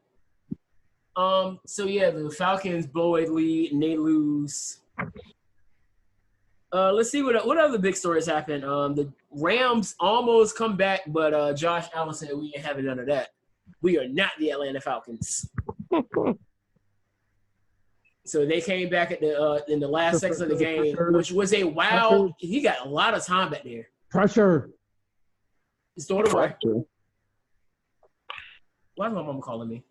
So yeah, the Falcons blow a lead and they lose. Let's see what other big stories happened. The Rams almost come back, but Josh Allen said we ain't having none of that. We are not the Atlanta Falcons. So they came back at in the last seconds of the game, which was a wow. He got a lot of time back there. Pressure. His daughter, why is my mom calling me?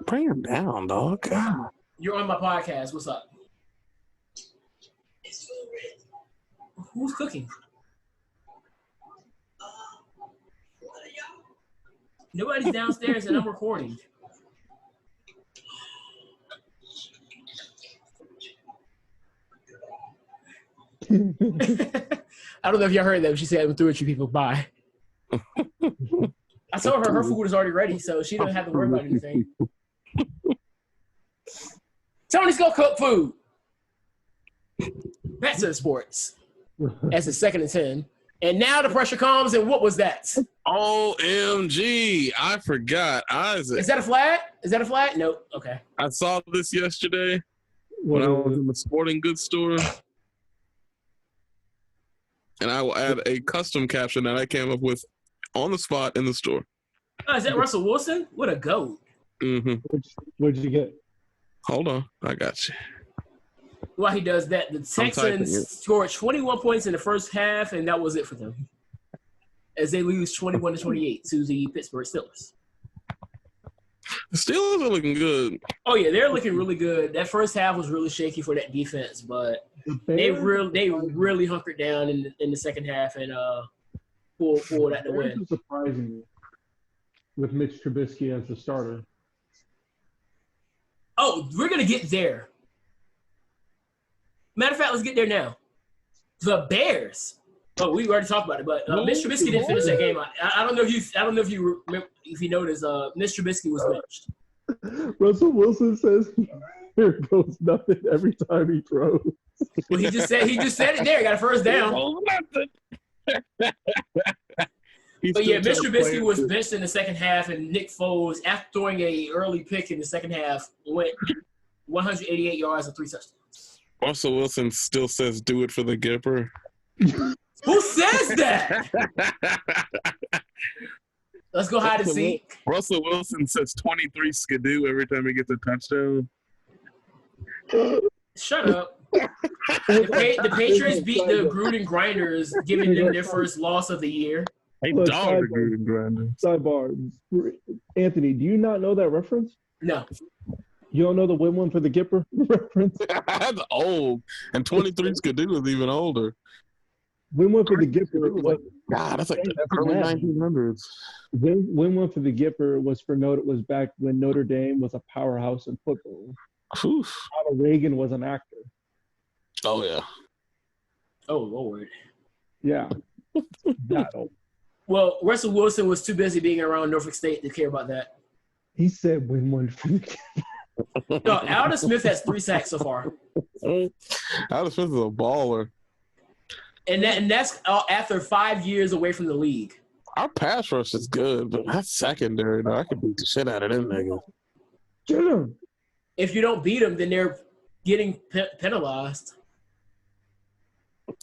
Bring him down, dog. God. You're on my podcast. What's up? Who's cooking? Nobody's downstairs and I'm recording. I don't know if y'all heard that. She said, "I'm through with you people. Bye." I told her food is already ready, so she doesn't have to worry about anything. Tony's gonna cook food. Back to the sports. As a 2nd and 10. And now the pressure comes, and what was that? OMG. I forgot. Isaac. Is that a flag? Nope. Okay. I saw this yesterday when I was in the sporting goods store. And I will add a custom caption that I came up with on the spot in the store. Oh, is that Russell Wilson? What a goat. Mm-hmm. What'd you get? Hold on. I got you. While he does that, the Texans scored 21 points in the first half, and that was it for them. As they lose 21-28 to the Pittsburgh Steelers. The Steelers are looking good. Oh, yeah, they're looking really good. That first half was really shaky for that defense, but they really hunkered down in the second half and pulled out the win. Surprising me with Mitch Trubisky as the starter. Oh, we're going to get there. Matter of fact, let's get there now. The Bears. Oh, we already talked about it, but Mitch Trubisky didn't finish that game. I don't know if you remember, if you noticed. Mitch Trubisky was benched. Russell Wilson says, "Here goes nothing every time he throws." Well, he just said it there. Got a first down. But yeah, Mitch Trubisky was benched in the second half, and Nick Foles, after throwing an early pick in the second half, went 188 yards and 3 touchdowns. Russell Wilson still says, "Do it for the Gipper." Who says that? Let's go hide and seek. Russell Wilson says 23 skidoo every time he gets a touchdown. Shut up. The Patriots beat the Gruden Grinders, giving them their first loss of the year. Hey, dog, Gruden Grinders. Sidebar. Anthony, do you not know that reference? No. You don't know the win one for the Gipper reference? That's old. And 23 skidoo is even older. Win one for the Gipper was that's like the early 1900s. Win one for the Gipper was back when Notre Dame was a powerhouse in football. Oof. Ronald Reagan was an actor. Oh yeah. Oh Lord. Yeah. That old. Well, Russell Wilson was too busy being around Norfolk State to care about that. He said win one for the Gipper. No, Alden Smith has 3 sacks so far. Alden Smith is a baller. And that's after 5 years away from the league. Our pass rush is good, but that's secondary, though. I could beat the shit out of them niggas. Get him. If you don't beat them, then they're getting penalized.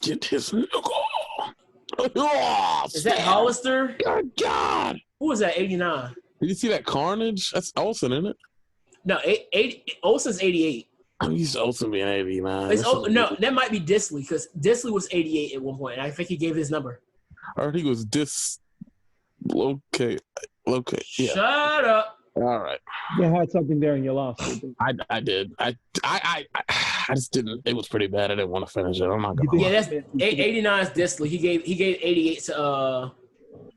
Get this nigga. Is that Hollister? Good God. Who was that, 89? Did you see that carnage? That's Olsen, isn't it? No, Olsen's 88. I'm used to Olsen being 89. No, that might be Disley, because Disley was 88 at one point, and I think he gave his number. I heard he was dislocate. Yeah. Shut up. All right. You had something there and you lost it. I did. I just didn't. It was pretty bad. I didn't want to finish it. I'm not gonna. Yeah, that's 89 is Disley. He gave 88 to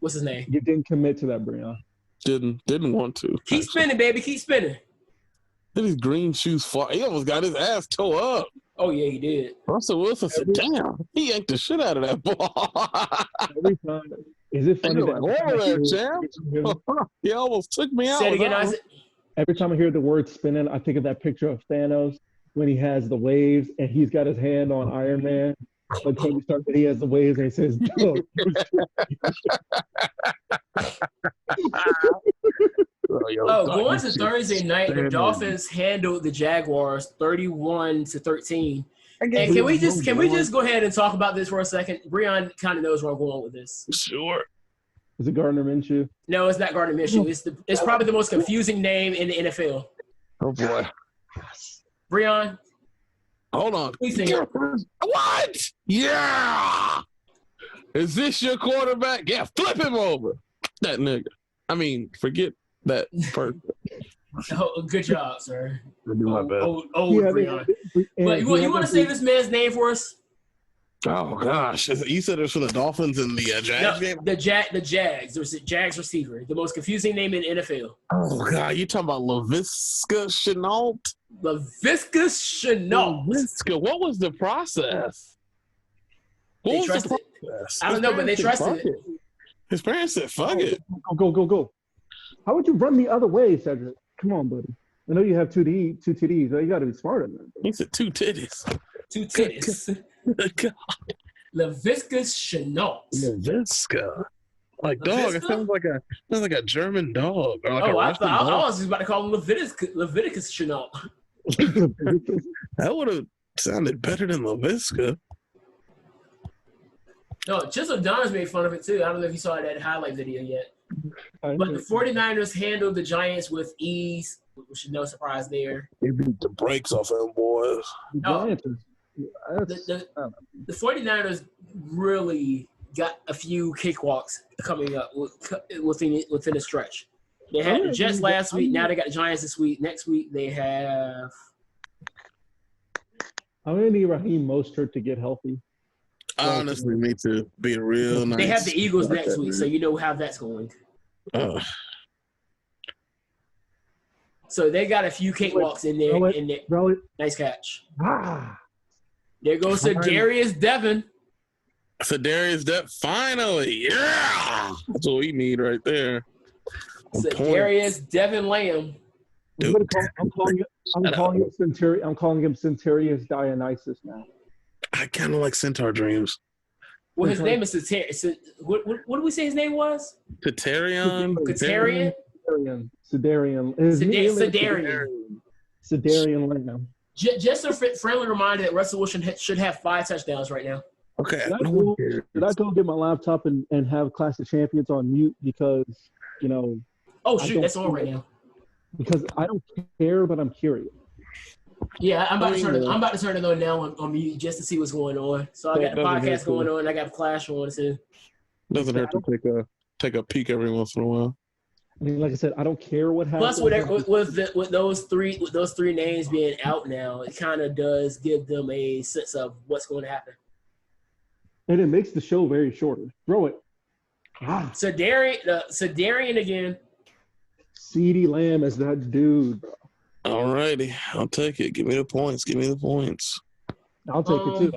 what's his name? You didn't commit to that, Breon. Didn't want to. Keep spinning, baby. Keep spinning. Look at his green shoes fly. He almost got his ass tore up. Oh yeah, he did. Russell Wilson said, "Damn, he yanked the shit out of that ball." Every time. Is it funny that he almost took me out? Say it again, Isaac. Every time I hear the word spinning, I think of that picture of Thanos when he has the waves and he's got his hand on Iron Man. When Tony Stark, he has the waves and he says, "Go." Going to Thursday night, the Dolphins handled the Jaguars 31-13. And can we just go ahead and talk about this for a second? Breon kind of knows where I'm going with this. Sure. Is it Gardner Minshew? No, it's not Gardner Minshew. It's probably the most confusing name in the NFL. Oh boy. Breon. Hold on. What? Yeah. Is this your quarterback? Yeah, flip him over. That nigga. I mean, forget that person. Oh, good job, sir. I do my best. Breon. But you want to say this man's name for us? Oh gosh, you said it was for the Dolphins and the Jags game. The Jags. There's the Jags receiver, the most confusing name in the NFL. Oh god, you talking about Laviska Shenault? Laviska Shenault. What was the process? They trusted it. I don't know, but they trusted it. His parents said, "Fuck it, go." How would you run the other way, Cedric? Come on, buddy. I know you have two TDs. You got to be smarter than that. He said 2 titties. 2 titties. God. Laviska Shenault. Laviska. Like dog. It sounds like a German dog. Or like I was just about to call him Leviticus Shenault. That would have sounded better than Laviska. No, Chisholm Donners made fun of it too. I don't know if you saw that highlight video yet. But the 49ers handled the Giants with ease, which is no surprise there. They beat the brakes off them boys. The 49ers really got a few cakewalks coming up within the stretch. They had the Jets last week. Now they got the Giants this week. Next week they have. I'm going to need Raheem Mostert to get healthy. Honestly, me too. Be real nice. They have the Eagles next week, so you know how that's going. So they got a few cakewalks in there. Nice catch. There goes Darius Devin. Darius Devin, finally. Yeah. That's what we need right there. Darius Devin Lamb. I'm calling him Centurious Dionysus now. I kind of like Centaur Dreams. Well, his name is what did we say his name was? Katarian. Sedarian Lamb. Just a friendly reminder that Russell Wilson should have 5 touchdowns right now. Okay. Should I go get my laptop and have Clash of Champions on mute because, Oh, shoot, that's on right now. Because I don't care, but I'm curious. Yeah, I'm about to turn it on now on mute just to see what's going on. So I got the podcast going on. I got Clash on too. Doesn't hurt to take a peek every once in a while. I mean, like I said, I don't care what happens. Plus, with those three names being out now, it kind of does give them a sense of what's going to happen. And it makes the show very shorter. Throw it. So Darian again. CeeDee Lamb is that dude, bro. All righty. I'll take it. Give me the points. I'll take it too.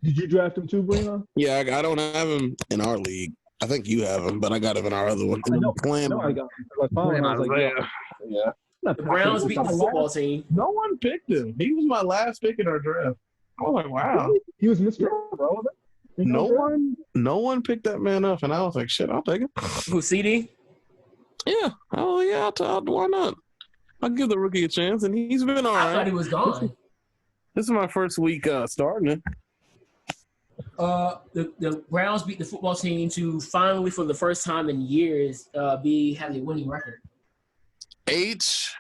Did you draft him too, Breon? Yeah, I don't have him in our league. I think you have him, but I got him in our other one. I know I got him. Yeah. The Browns beat the football team. No one picked him. He was my last pick in our draft. I was like, wow. He was Mr. Irrelevant. No one picked that man up, and I was like, shit, I'll take it. Who, CD? Yeah. Oh yeah. Why not? I'll give the rookie a chance, and he's been all right. I thought he was gone. This is my first week starting it. The Browns beat the football team to finally, for the first time in years, have a winning record. HTTFT.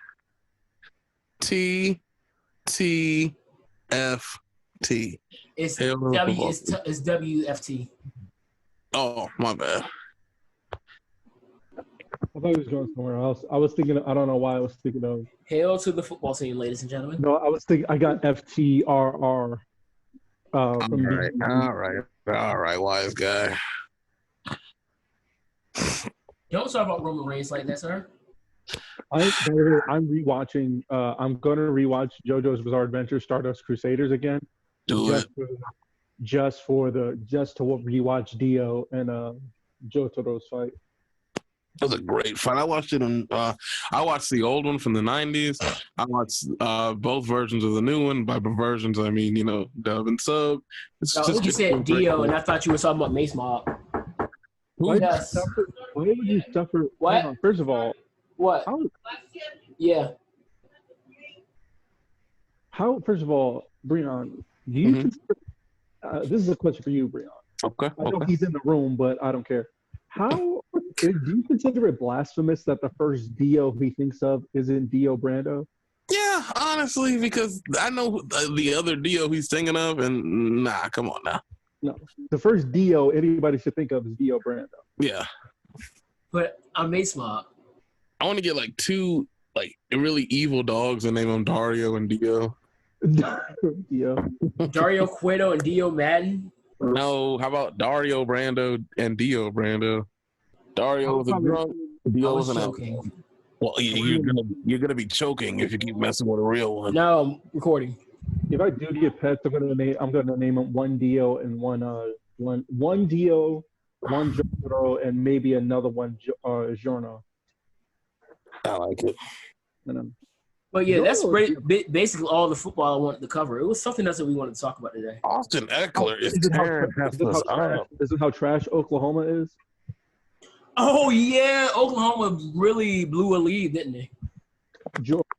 It's WFT. Oh, my bad. I thought he was going somewhere else. I was thinking. I don't know why I was thinking of. Hail to the football team, ladies and gentlemen. No, I was thinking. I got FTRR. All right, wise guy. Don't talk about Roman Reigns like that, sir. I'm rewatching. I'm going to rewatch JoJo's Bizarre Adventure: Stardust Crusaders again. Just to rewatch Dio and Jotaro's fight. That was a great fight. I watched it I watched the old one from the 90s. I watched both versions of the new one. By versions, I mean, dub and sub. You said Dio, and I thought you were talking about Mace Mob. Why would you suffer? What? First of all, what? Yeah. How? First of all, Breon, do you consider, this is a question for you, Breon. Okay. I know he's in the room, but I don't care. Do you consider it blasphemous that the first Dio he thinks of isn't Dio Brando? Yeah, honestly, because I know the other Dio he's thinking of, and come on now. No, the first Dio anybody should think of is Dio Brando. Yeah. But I'm Mace Mob. I want to get like two really evil dogs and name them Dario and Dio. Dario Cueto and Dio Madden. No, how about Dario Brando and Dio Brando? Dario was a drunk. Dio was an alcoholic. Well, you're gonna be choking if you keep messing with a real one. No, I'm recording. If I do get pets, I'm gonna name them one Dio and one Dio, one Jotaro, and maybe another one Giorno. I like it. But yeah, that's basically all the football I wanted to cover. It was something else that we wanted to talk about today. Austin Eckler is tearing Is it how trash Oklahoma is? Oh yeah, Oklahoma really blew a lead, didn't they?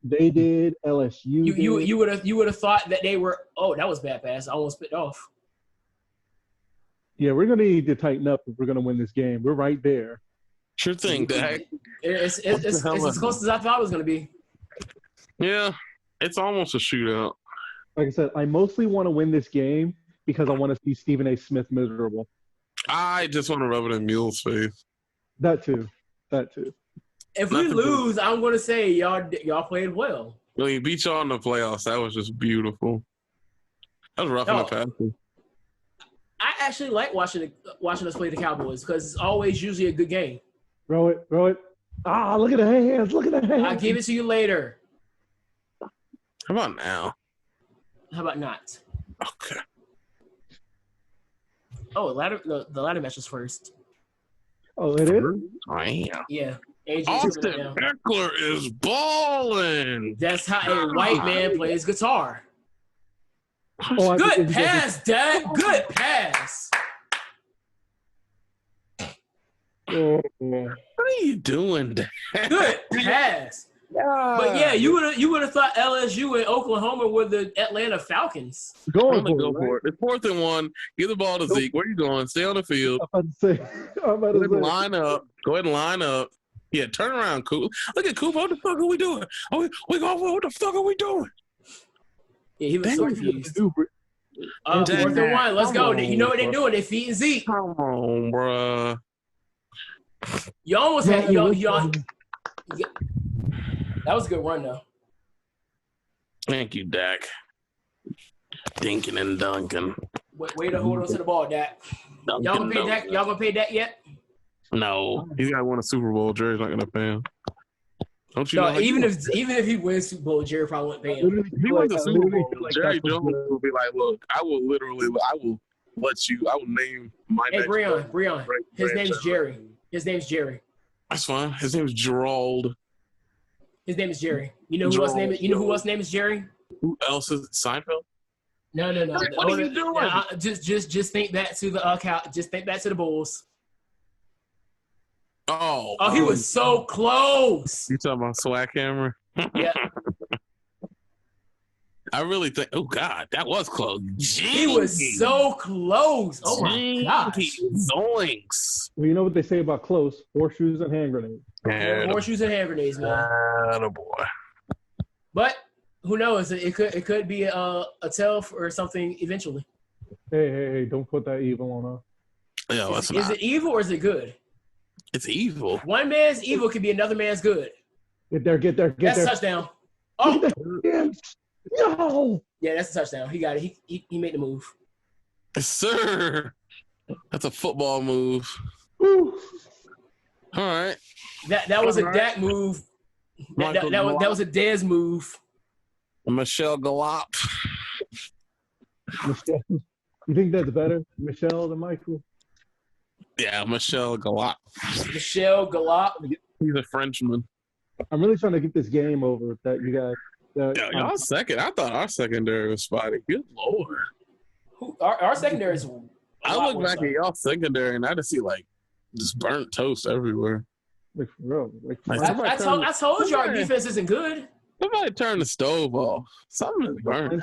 They did. LSU. You would have thought that they were. Oh, that was bad pass. I almost spit off. Yeah, we're gonna need to tighten up if we're gonna win this game. We're right there. Sure thing, Dak. It's as close as I thought it was gonna be. Yeah, it's almost a shootout. Like I said, I mostly want to win this game because I want to see Stephen A. Smith miserable. I just want to rub it in Mule's face. That too. If we lose, I'm going to say y'all played well. When he beat y'all in the playoffs, that was just beautiful. That was rough in the passes. I actually like watching us play the Cowboys because it's always usually a good game. Throw it. Ah, look at the hands. I'll give it to you later. How about now? How about not? Okay. Oh, the ladder match was first. Oh, it is? Yeah. Austin Eckler is balling. That's how a white man plays guitar. Oh, good pass, Dad. Good pass. Oh. What are you doing, Dad? Good pass. But yeah, you would have thought LSU and Oklahoma were the Atlanta Falcons. Go for it. It's 4th and 1. Give the ball to Zeke. Where are you going? Stay on the field. I'm about to say. Line up. Go ahead and line up. Yeah, turn around, Coop. Look at Coop. What the fuck are we doing? We going for what the fuck are we doing? Yeah, he was so confused. 4th and 1. Let's go. You know what they're doing? They're feeding Zeke. Come on, bruh. You almost had y'all. That was a good run, though. Thank you, Dak. Dinking and dunking. Way to hold on to the ball, Dak. Y'all gonna pay Dak? Y'all gonna pay Dak yet? No, he's got to win a Super Bowl. Jerry's not gonna pay him. Don't you know? Even if he wins Super Bowl, Jerry probably wouldn't pay him. If he wins the Super Bowl, Jerry Jones will be like, "Look, I will name my." Hey, Breon. His name's Jerry. That's fine. His name's Gerald. His name is Jerry. You know who else name? You know who else name is Jerry? Who else is Seinfeld? No. What are you doing? Just think back to the just think back to the Bulls. Oh, he was so close. You talking about Swag Hammer? Yeah. I really think. Oh God, that was close. He was so close. Oh my gosh. Zoinks. Well, you know what they say about close? Horseshoes and hand grenades. Yeah, horseshoes and hand grenades, man. Oh boy. But who knows? It could be a tell or something eventually. Hey! Don't put that evil on us. Yeah, is it evil or is it good? It's evil. One man's evil could be another man's good. Get there. That's a touchdown. Oh. No. Yeah, that's a touchdown. He got it. He made the move. Yes, sir. That's a football move. Woo. All right. That was a Dak move. That was a Dez move. Michelle Galop. Michelle. You think that's better, Michelle than Michael? Yeah, Michelle Galop. Michelle Galop. He's a Frenchman. I'm really trying to get this game over that you guys. Y'all second. I thought our secondary was spotty. Good Lord. Our secondary is. I look back at y'all secondary and I just see like just burnt toast everywhere. Like for real. I told you our defense isn't good. Somebody turn the stove off. Something is burnt.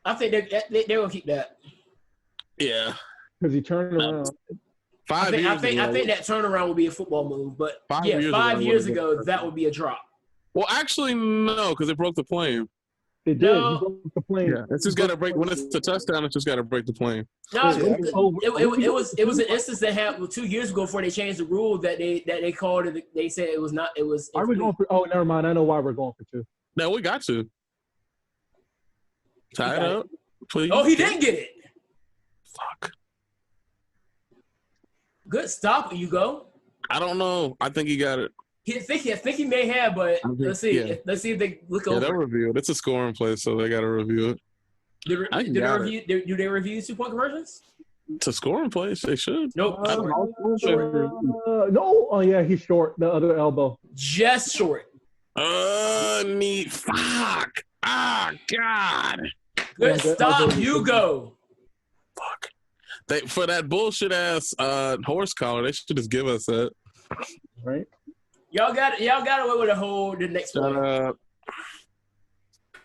I think they're gonna keep that. Yeah. Because he turned around. I think that turnaround would be a football move, but 5 years ago that would be a drop. Well, actually, no, because it broke the plane. It did. No. He broke the plane. Yeah, it's just got to break. When it's a touchdown, it's just got to break the plane. No, it was an instance that happened 2 years ago before they changed the rule that they called it. They said it was not. It was. Are we going for? Oh, never mind. I know why we're going for 2. No, we got to. Tie it up, please. Oh, he didn't get it. Fuck. Good stop, Hugo. I don't know. I think he got it. I think he may have, but let's see. Yeah. Let's see if they look over. Yeah, they'll review it. It's a scoring play, so they got to review it. Do they review 2-point conversions? It's a scoring play. They should. Nope. No. Oh yeah, he's short. The other elbow. Just short. Neat. Fuck. Ah, God. Good stop, Hugo. Fuck. For that bullshit ass horse collar, they should just give us that. Right. Y'all got away with a hold the next play.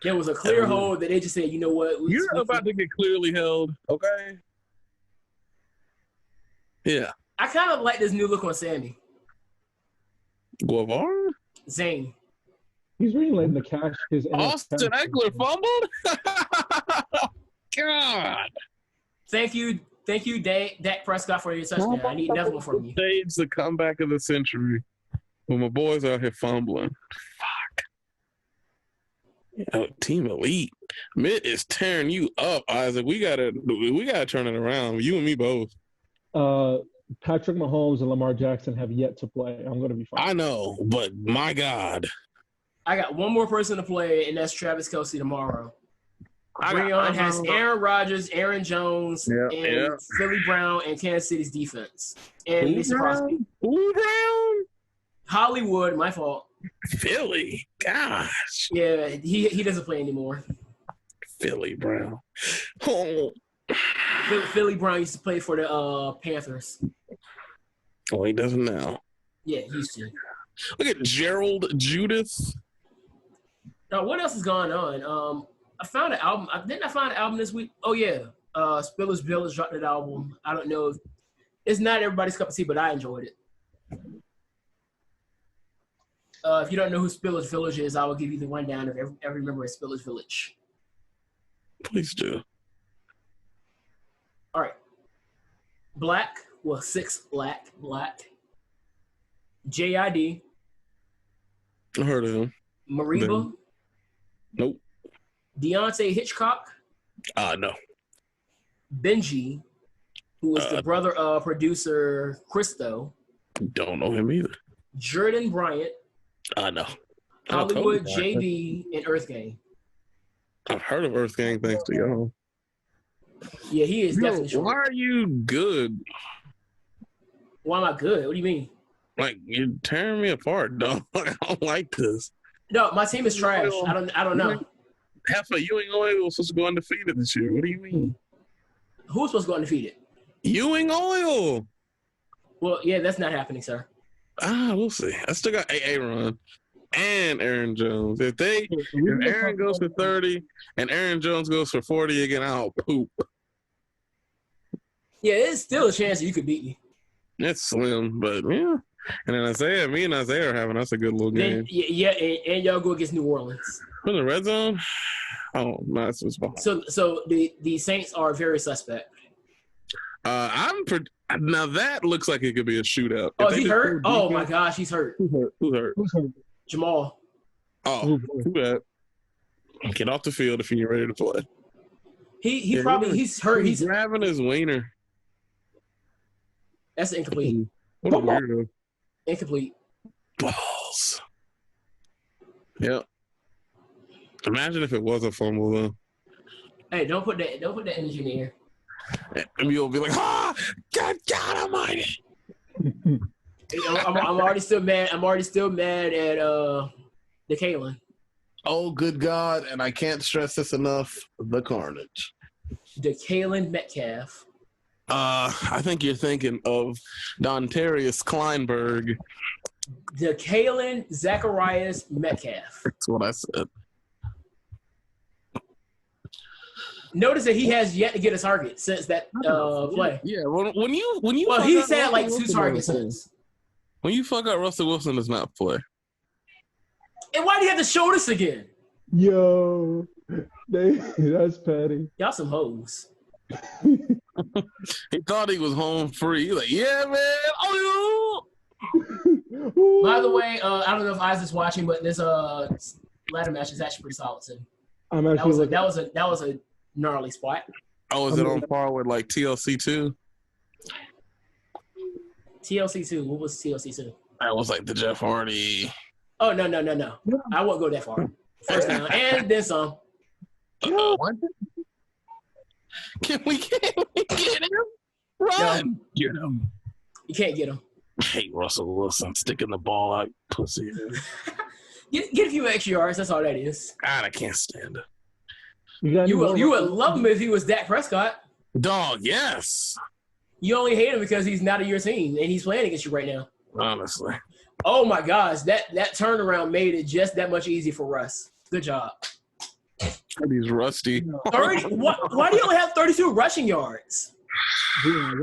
There was a clear hold that they just said, you know what? You're about to get clearly held, okay? Yeah. I kind of like this new look on Sammy. Guavar? Zane. He's really letting the cash his Austin Eckler fumbled? God. Thank you, Dak Prescott, for your touchdown. I need another one from you. Stage the comeback of the century. When my boys out here fumbling. Fuck. Team Elite. Mitt is tearing you up, Isaac. We gotta turn it around. You and me both. Patrick Mahomes and Lamar Jackson have yet to play. I'm gonna be fine. I know, but my God. I got one more person to play, and that's Travis Kelce tomorrow. Breon has Aaron Rodgers, Aaron Jones, and Philly Brown and Kansas City's defense. And Mr. Crosby. Who Brown? Hollywood, my fault. Philly, gosh. Yeah, he doesn't play anymore. Philly Brown. Oh. Philly Brown used to play for the Panthers. Oh, he doesn't now. Yeah, he used to. Look at Gerald Judith. Now, what else is going on? I found an album. Didn't I find an album this week? Oh, yeah. Spiller's Village dropped that album. I don't know. It's not everybody's cup of tea, but I enjoyed it. If you don't know who Spiller's Village is, I will give you the rundown of every member of Spiller's Village. Please do. All right. Black. Well, 6 Black. JID. I heard of him. Mariba. Nope. Deontay Hitchcock. No. Benji, who was the brother of producer Christo. Don't know him either. Jordan Bryant. No. Hollywood, JB, and Earth Gang. I've heard of Earth Gang thanks to y'all. Yeah, he is definitely short. Why are you good? Why am I good? What do you mean? Like, you're tearing me apart, dog. I don't like this. No, my team is trash. I don't know. Heifer, Ewing Oil was supposed to go undefeated this year. What do you mean? Who's supposed to go undefeated? Ewing Oil. Well, yeah, that's not happening, sir. We'll see. I still got Aaron and Aaron Jones. If Aaron goes for 30 and Aaron Jones goes for 40 again, I'll poop. Yeah, it's still a chance that you could beat me. It's slim, but yeah. And then me and Isaiah are having us a good little game. And y'all go against New Orleans. For the red zone? Oh, no, that's what's behind. So the Saints are very suspect. Now that looks like it could be a shootout. Oh, is he hurt? Oh my gosh, he's hurt. Who's hurt? Jamal. Oh, too bad. Get off the field if you're ready to play. He's hurt. He's grabbing his wiener. That's incomplete. What a weirdo. Incomplete. Balls. Yep. Imagine if it was a fumble though. Hey, don't put that energy in the air. And you'll be like, God almighty. I'm already still mad. I'm already still mad at the Kalen. Oh, good God. And I can't stress this enough. The carnage. The Kalen Metcalf. I think you're thinking of Dontarius Kleinberg. The Kalen Zacharias Metcalf. That's what I said. Notice that he has yet to get a target since that play. Yeah, when you well, he's had like 2 targets since. When you fuck up Russell Wilson does not play. And why do you have to show this again? Yo, that's petty. Y'all some hoes. He thought he was home free. He's like, yeah, man. Oh, by the way, I don't know if Isaac's watching, but this ladder match is actually pretty solid too. That was a gnarly spot. Oh, is it on par with like TLC 2? TLC 2. What was TLC 2? That was like the Jeff Hardy. Oh no! I won't go that far. First down and then some. What? Can we get him? Run! No. Get him. You can't get him. I hate Russell Wilson sticking the ball out, pussy. Get a few extra yards. That's all that is. God, I can't stand it. You would love him if he was Dak Prescott. Dog, yes. You only hate him because he's not on your team and he's playing against you right now. Honestly. Oh my gosh, that turnaround made it just that much easier for Russ. Good job. He's rusty. 30. Why do you only have 32 rushing yards? Yeah,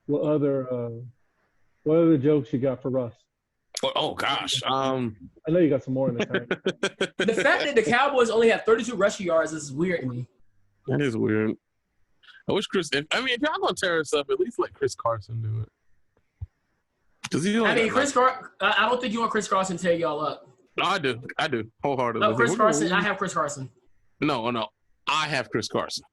what other jokes you got for Russ? Oh gosh. I know you got some more in the tank. The fact that the Cowboys only have 32 rushing yards is weird to me. That is weird. I wish if y'all gonna tear us up, at least let Chris Carson do it. I don't think you want Chris Carson to tear y'all up. No, I do wholeheartedly. No, Chris Carson. I have Chris Carson. No, I have Chris Carson.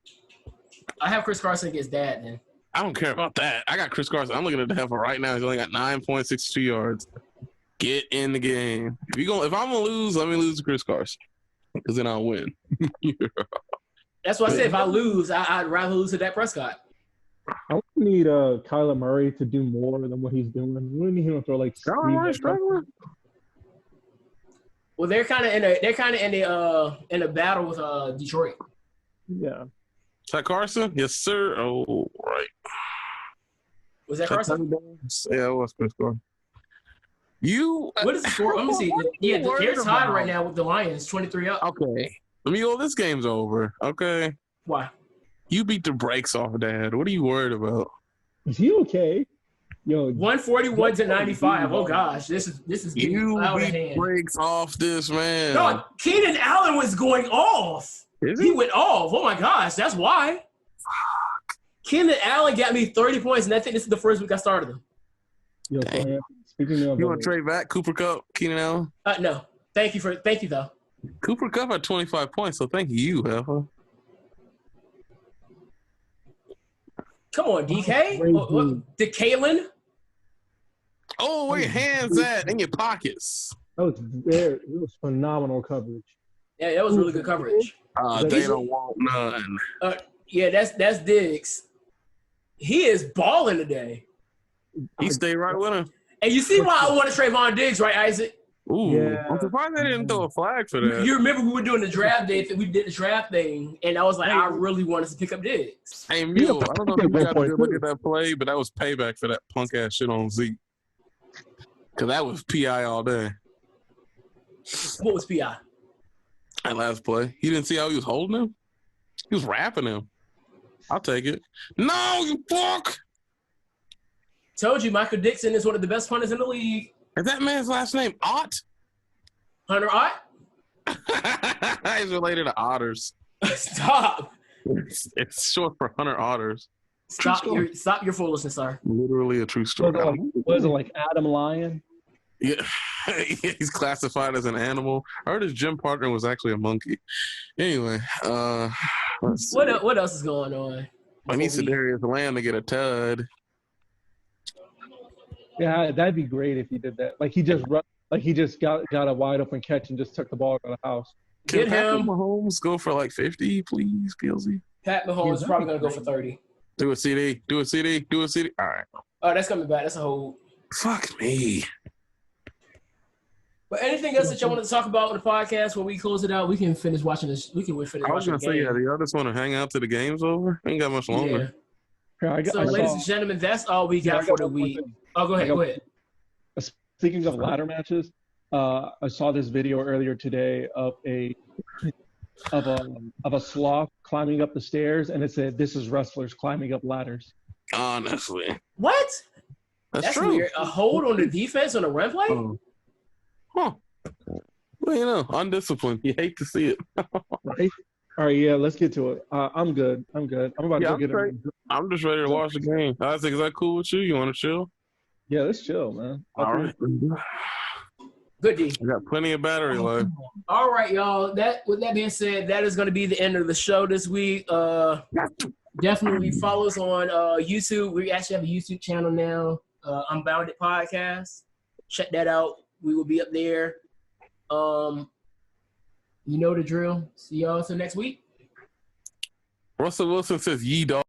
I have Chris Carson against Dad, man. I don't care about that. I got Chris Carson. I'm looking at the heifer right now. He's only got 9.62 yards. Get in the game. If I'm gonna lose, let me lose to Chris Carson, because then I'll win. That's why I said if I lose, I'd rather lose to Dak Prescott. I need Kyler Murray to do more than what he's doing. We need him to throw like. Well, they're kind of in a battle with Detroit. Yeah. Is that Carson? Yes, sir. Oh, right. Was that Carson? Yeah, it was Chris Carson. What is the score? Let me see. Yeah, they're tied right now with the Lions, 23 up. Okay. This game's over. Okay. Why? You beat the brakes off Dad. What are you worried about? Is he okay? Yo, 141 to 95. Oh gosh, this is you beat the brakes off this man. No, Keenan Allen was going off. He went off. Oh my gosh, that's why. Keenan Allen got me 30 points, and I think this is the first week I started him. Yo, speaking of, you want to trade back Cooper Kupp, Keenan Allen? No. Thank you though. Cooper Kupp had 25 points, so thank you, Heffa. Come on, DK. DeKalen. Oh, where your hands at? In your pockets. It was phenomenal coverage. Yeah, that was really good coverage. They don't want none. Yeah, that's Diggs. He is balling today. He stayed right with him. And you see why I wanted Trayvon Diggs, right, Isaac? Ooh, Yeah. I'm surprised they didn't throw a flag for that. You remember we were doing the draft day, we did the draft thing, and I was like, I really wanted to pick up Diggs. Hey, Mule, I don't know if you got a good look at that play, but that was payback for that punk ass shit on Zeke. Because that was PI all day. What was PI? That last play. You didn't see how he was holding him? He was wrapping him. I'll take it. No, you fuck! Told you, Michael Dixon is one of the best punters in the league. Is that man's last name Ott? Hunter Ott? He's related to otters. Stop. It's short for Hunter Otters. Stop your foolishness, sir. Literally a true story. Was it like Adam Lion? Yeah, he's classified as an animal. I heard his gym partner was actually a monkey. Anyway, what else is going on? I need Sedarius Lamb to get a tud. Yeah, that'd be great if he did that. Like he just got a wide open catch and just took the ball out of the house. Can Patrick Mahomes go for like 50, please, PLZ? Pat Mahomes is probably gonna go for 30. Do a CD. Do a CD. Do a CD. All right. Oh, that's coming back. That's a whole. Fuck me. But anything else that y'all want to talk about on the podcast when we close it out? We can finish watching this. We can finish watching the game. I was gonna say, yeah. Do y'all just want to hang out till the game's over? Ain't got much longer. Yeah. Ladies and gentlemen, that's all we got for the week. Oh, go ahead. Speaking of ladder matches, I saw this video earlier today of a sloth climbing up the stairs, and it said, "This is wrestlers climbing up ladders." Honestly, what? That's true. Weird. A hold on the defense on a run play? Huh? Well, you know, undisciplined. You hate to see it. Right? All right, yeah, let's get to it. I'm good. I'm about to go get it. I'm just ready to watch the game. Isaac, is that cool with you? You want to chill? Yeah, let's chill, man. All right. Good D. We got plenty of battery life. All right, y'all. With that being said, that is going to be the end of the show this week. Definitely follow us on YouTube. We actually have a YouTube channel now, Unbounded Podcast. Check that out. We will be up there. You know the drill. See y'all until next week. Russell Wilson says, "Ye dog."